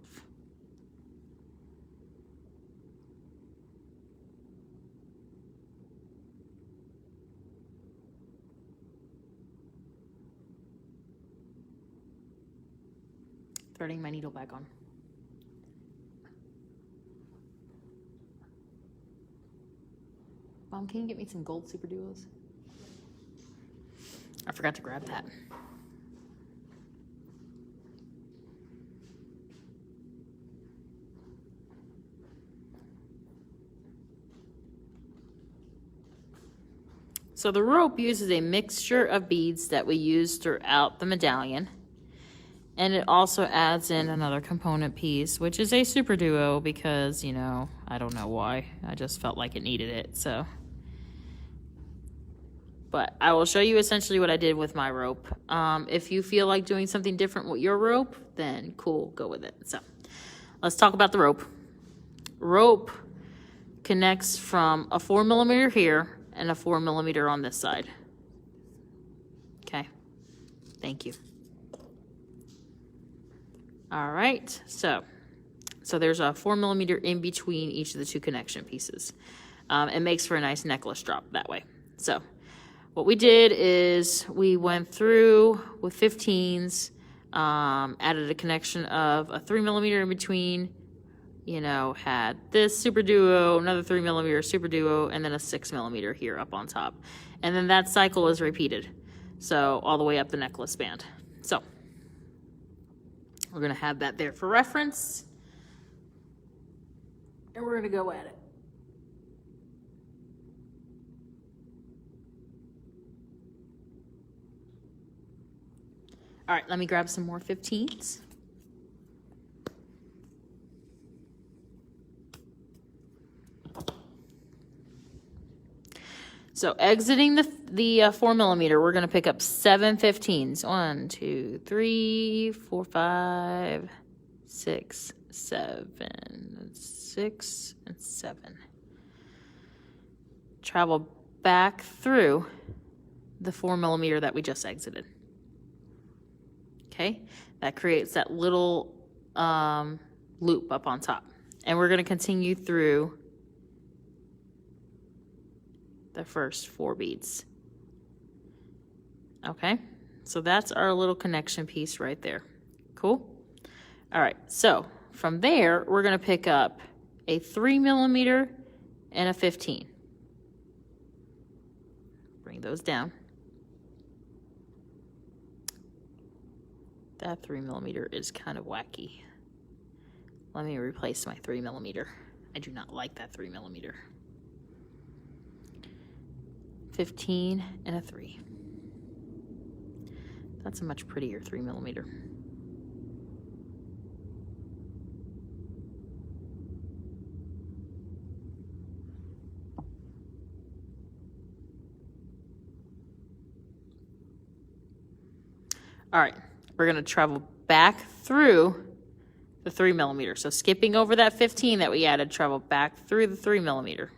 Threading my needle back on. Mom, can you get me some gold Superduos? I forgot to grab that. So the rope uses a mixture of beads that we use throughout the medallion. And it also adds in another component piece, which is a Superduo because, you know, I don't know why. I just felt like it needed it, so. But I will show you essentially what I did with my rope. If you feel like doing something different with your rope, then cool, go with it. So let's talk about the rope. Rope connects from a 4mm here and a 4mm on this side. Okay, thank you. All right, so there's a 4mm in between each of the two connection pieces. It makes for a nice necklace drop that way. So what we did is we went through with 15s, added a connection of a 3mm in between, you know, had this Superduo, another 3mm Superduo, and then a 6mm here up on top. And then that cycle is repeated, so all the way up the necklace band. So we're going to have that there for reference, and we're going to go at it. All right, let me grab some more 15s. So exiting the 4mm, we're going to pick up 7 15s. 1, 2, 3, 4, 5, 6, 7, 6, and 7. Travel back through the 4mm that we just exited. Okay, that creates that little loop up on top. And we're going to continue through the first 4 beads. Okay, so that's our little connection piece right there. Cool. All right, so from there, we're going to pick up a 3mm and a 15. Bring those down. That 3mm is kind of wacky. Let me replace my 3mm. I do not like that 3mm. 15 and a 3. That's a much prettier 3mm. All right, we're going to travel back through the 3mm. So skipping over that 15 that we added, travel back through the 3mm.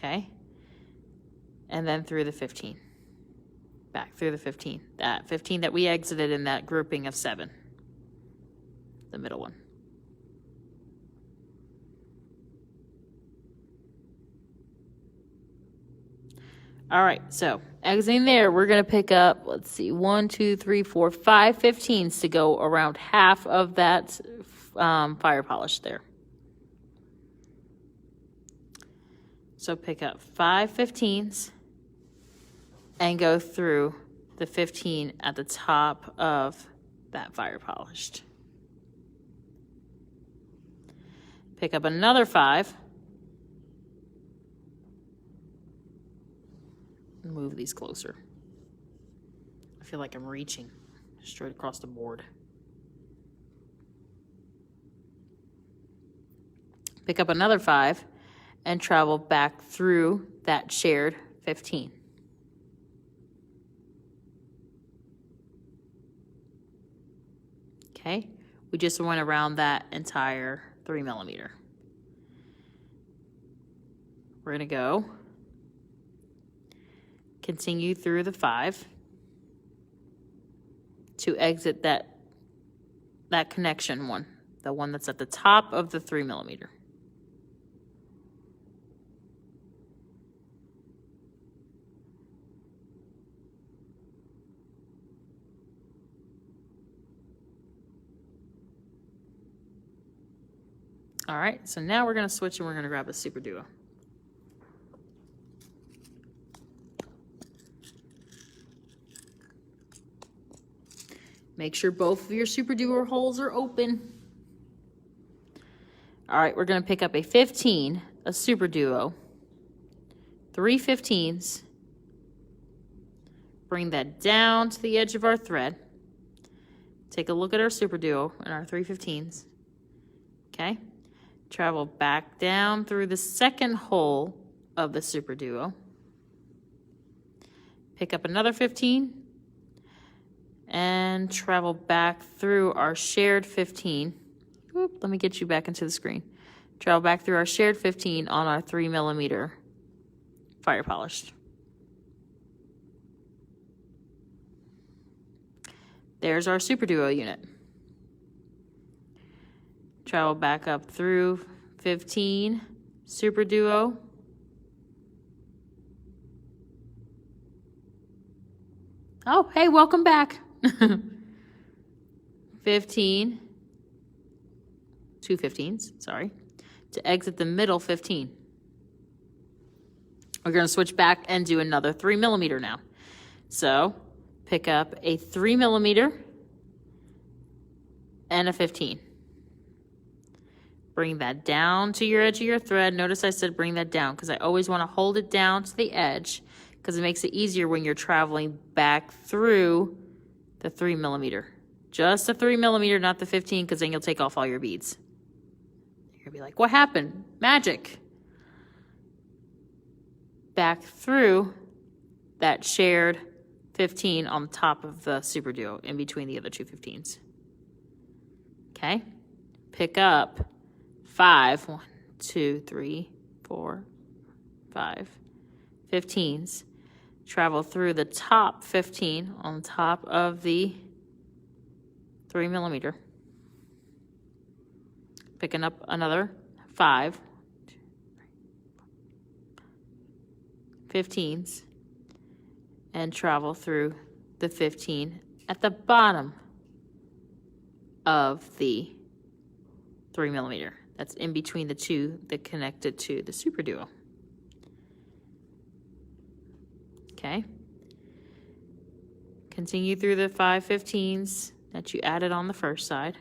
Okay, and then through the 15. Back through the 15. That 15 that we exited in that grouping of 7. The middle one. All right, so exiting there, we're going to pick up, let's see, 1, 2, 3, 4, 5 15s to go around half of that fire polish there. So pick up 5 15s and go through the 15 at the top of that fire polished. Pick up another 5. Move these closer. I feel like I'm reaching straight across the board. Pick up another 5 and travel back through that shared 15. Okay, we just went around that entire 3mm. We're gonna go continue through the 5 to exit that connection one, the one that's at the top of the 3mm. All right, so now we're going to switch and we're going to grab a Superduo. Make sure both of your Superduo holes are open. All right, we're going to pick up a 15, a Superduo, 3/15s, bring that down to the edge of our thread. Take a look at our Superduo and our 3/15s. Okay, travel back down through the second hole of the Superduo. Pick up another 15 and travel back through our shared 15. Oop, let me get you back into the screen. Travel back through our shared 15 on our 3mm fire polished. There's our Superduo unit. Travel back up through 15, Superduo. Oh, hey, welcome back. 15, 2 15s, sorry, to exit the middle 15. We're going to switch back and do another 3mm now. So pick up a 3mm and a 15. Bring that down to your edge of your thread. Notice I said bring that down because I always want to hold it down to the edge because it makes it easier when you're traveling back through the 3mm. Just the 3mm, not the 15, because then you'll take off all your beads. You're going to be like, what happened? Magic. Back through that shared 15 on top of the Superduo in between the other two 15s. Okay? Pick up 5, 1, 2, 3, 4, 5 15s. Travel through the top 15 on top of the 3mm. Picking up another 5 15s and travel through the 15 at the bottom of the 3mm. That's in between the two that connected to the Superduo. Okay. Continue through the 5 15s that you added on the first side.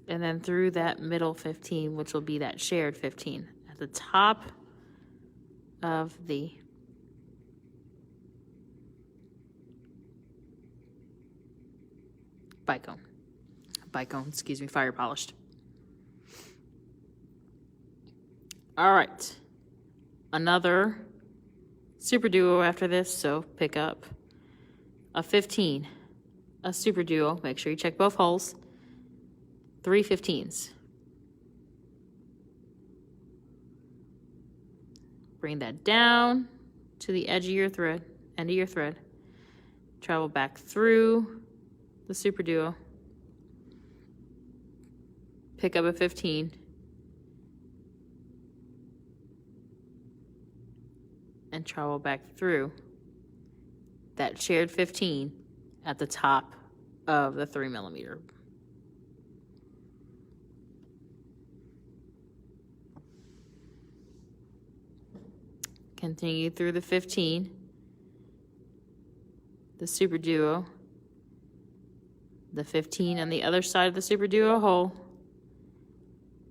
And then through that middle 15, which will be that shared 15 at the top of the Bicone, excuse me, fire polished. All right, another Superduo after this, so pick up a 15, a Superduo, make sure you check both holes, 3 15s. Bring that down to the edge of your thread, end of your thread. Travel back through the Superduo. Pick up a 15. And travel back through that shared 15 at the top of the 3mm. Continue through the 15, the Superduo, the 15 on the other side of the Superduo hole,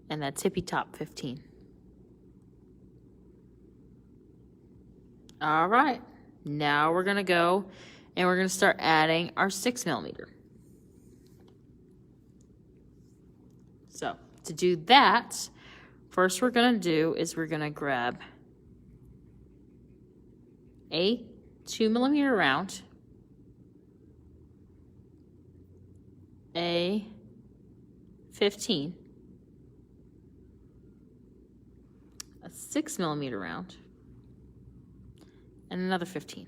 and that tippy top 15. All right, now we're gonna go and we're gonna start adding our 6mm. So to do that, first we're gonna do is we're gonna grab a 2mm round, a 15, a 6mm round, and another 15.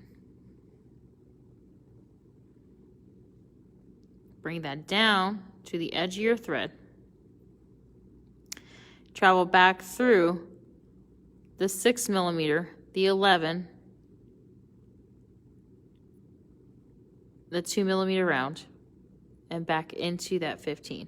Bring that down to the edge of your thread. Travel back through the 6mm, the 11, the 2mm round, and back into that 15.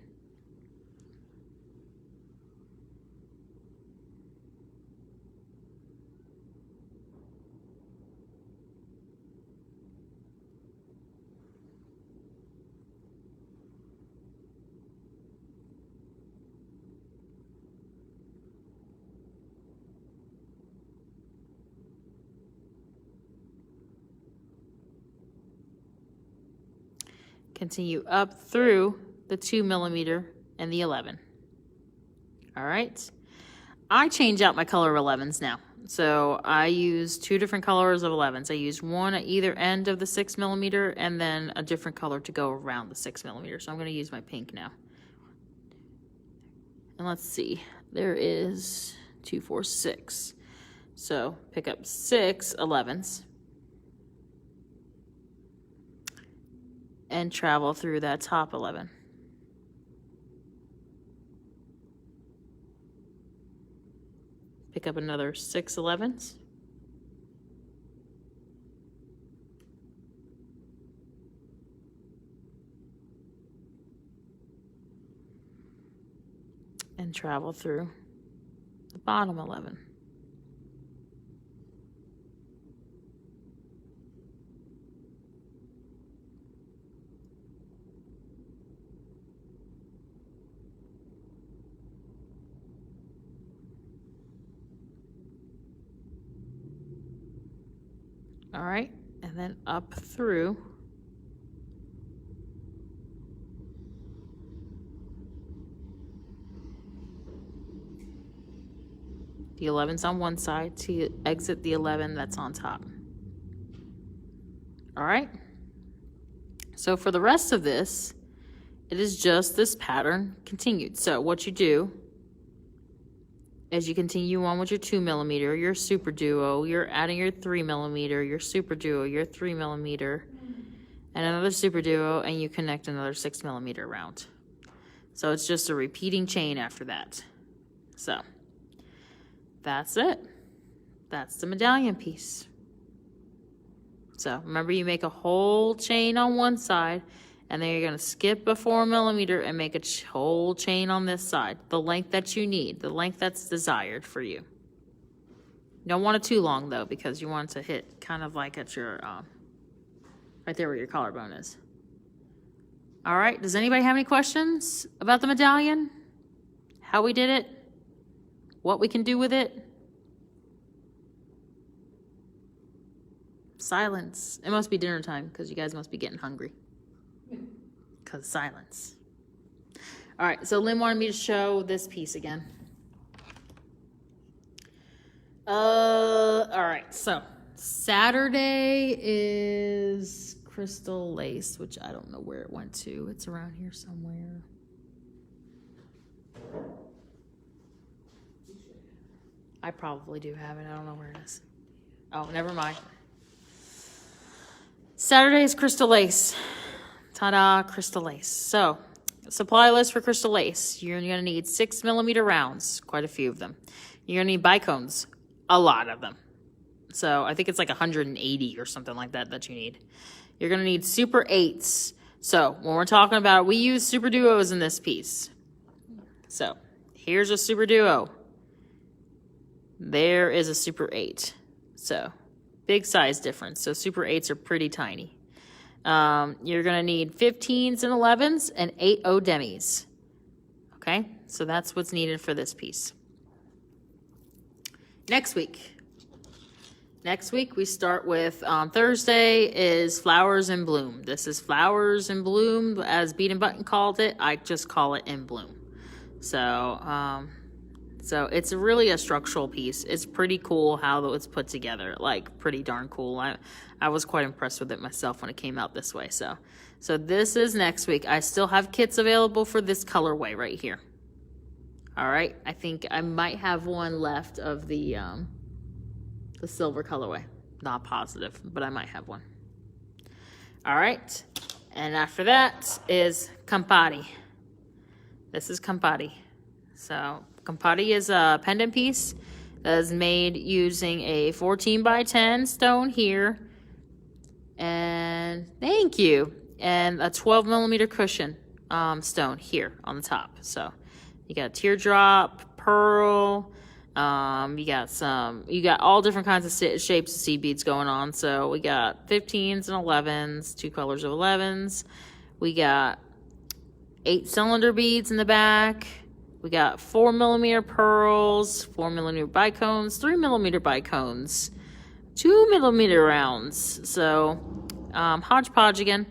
continue up through the 2 millimeter and the 11. All right. I change out my color of 11s now. So I use 2 different colors of 11s. I use one at either end of the 6 millimeter and then a different color to go around the 6 millimeter. So I'm going to use my pink now. And let's see, there is 2, 4, 6. So pick up 6 11s and travel through that top 11. Pick up another 6 11s. And travel through the bottom 11. All right, and then up through the 11's on one side to exit the 11 that's on top. All right, so for the rest of this, it is just this pattern continued. So what you do as you continue on with your 2 millimeter, your Superduo, you're adding your 3 millimeter, your Superduo, your 3 millimeter, and another Superduo, and you connect another 6 millimeter round. So it's just a repeating chain after that. So that's it. That's the medallion piece. So remember, you make a whole chain on one side, and then you're going to skip a 4 millimeter and make a whole chain on this side, the length that you need, the length that's desired for you. Don't want it too long though, because you want it to hit kind of like at your, right there where your collarbone is. All right, does anybody have any questions about the medallion? How we did it? What we can do with it? Silence. It must be dinner time because you guys must be getting hungry. Because silence. All right, so Lynn wanted me to show this piece again. All right, so Saturday is crystal lace, which I don't know where it went to. It's around here somewhere. I probably do have it. I don't know where it is. Oh, never mind. Saturday is crystal lace. Ta-da, crystal lace. So, supply list for crystal lace. You're going to need 6 millimeter rounds, quite a few of them. You're going to need bicones, a lot of them. So, I think it's like 180 or something like that that you need. You're going to need Super 8s. So, when we're talking about, we use Super Duos in this piece. So, here's a Super Duo. There is a Super 8. So, big size difference. So, Super 8s are pretty tiny. You're going to need 15s and 11s and 8 O-demis. Okay, so that's what's needed for this piece. Next week we start with Thursday is Flowers in Bloom. This is Flowers in Bloom, as Bead and Button called it. I just call it In Bloom. So it's really a structural piece. It's pretty cool how it's put together, like pretty darn cool. I was quite impressed with it myself when it came out this way. So this is next week. I still have kits available for this colorway right here. All right, I think I might have one left of the silver colorway. Not positive, but I might have one. All right, and after that is Campari. This is Campari. So Campari is a pendant piece that is made using a 14 by 10 stone here, and thank you, and a 12 millimeter cushion stone here on the top. So you got teardrop, pearl, you got all different kinds of shapes of seed beads going on. So we got 15s and 11s, 2 colors of 11s. We got 8 cylinder beads in the back. We got 4 millimeter pearls, 4 millimeter bicones, 3 millimeter bicones, 2 millimeter rounds. So hodgepodge again.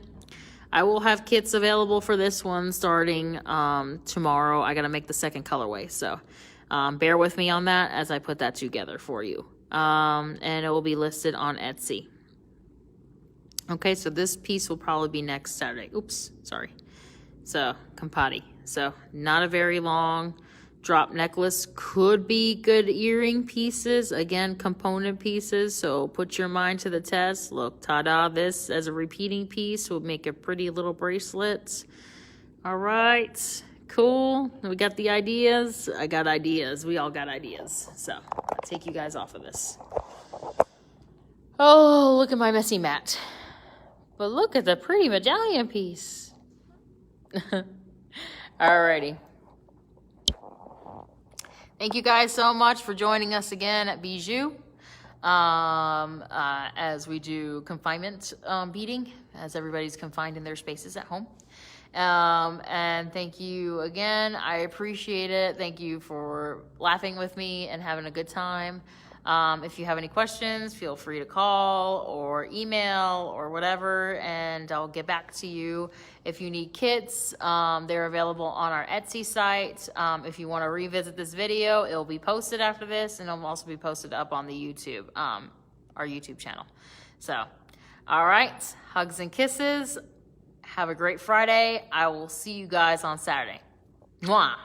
I will have kits available for this one starting tomorrow. I got to make the second colorway. So bear with me on that as I put that together for you. And it will be listed on Etsy. Okay, so this piece will probably be next Saturday. Oops, sorry. So, Campati. So, not a very long drop necklace. Could be good earring pieces. Again, component pieces. So, put your mind to the test. Look, ta-da, this as a repeating piece will make a pretty little bracelet. All right, cool. We got the ideas. I got ideas. We all got ideas. So, I'll take you guys off of this. Oh, look at my messy mat. But look at the pretty medallion piece. Alrighty. Thank you guys so much for joining us again at Biadjoux. As we do confinement beading, as everybody's confined in their spaces at home. And thank you again. I appreciate it. Thank you for laughing with me and having a good time. If you have any questions, feel free to call or email or whatever, and I'll get back to you. If you need kits, they're available on our Etsy site. If you want to revisit this video, it'll be posted after this, and it'll also be posted up on the YouTube, our YouTube channel. So, all right, hugs and kisses. Have a great Friday. I will see you guys on Saturday. Mwah.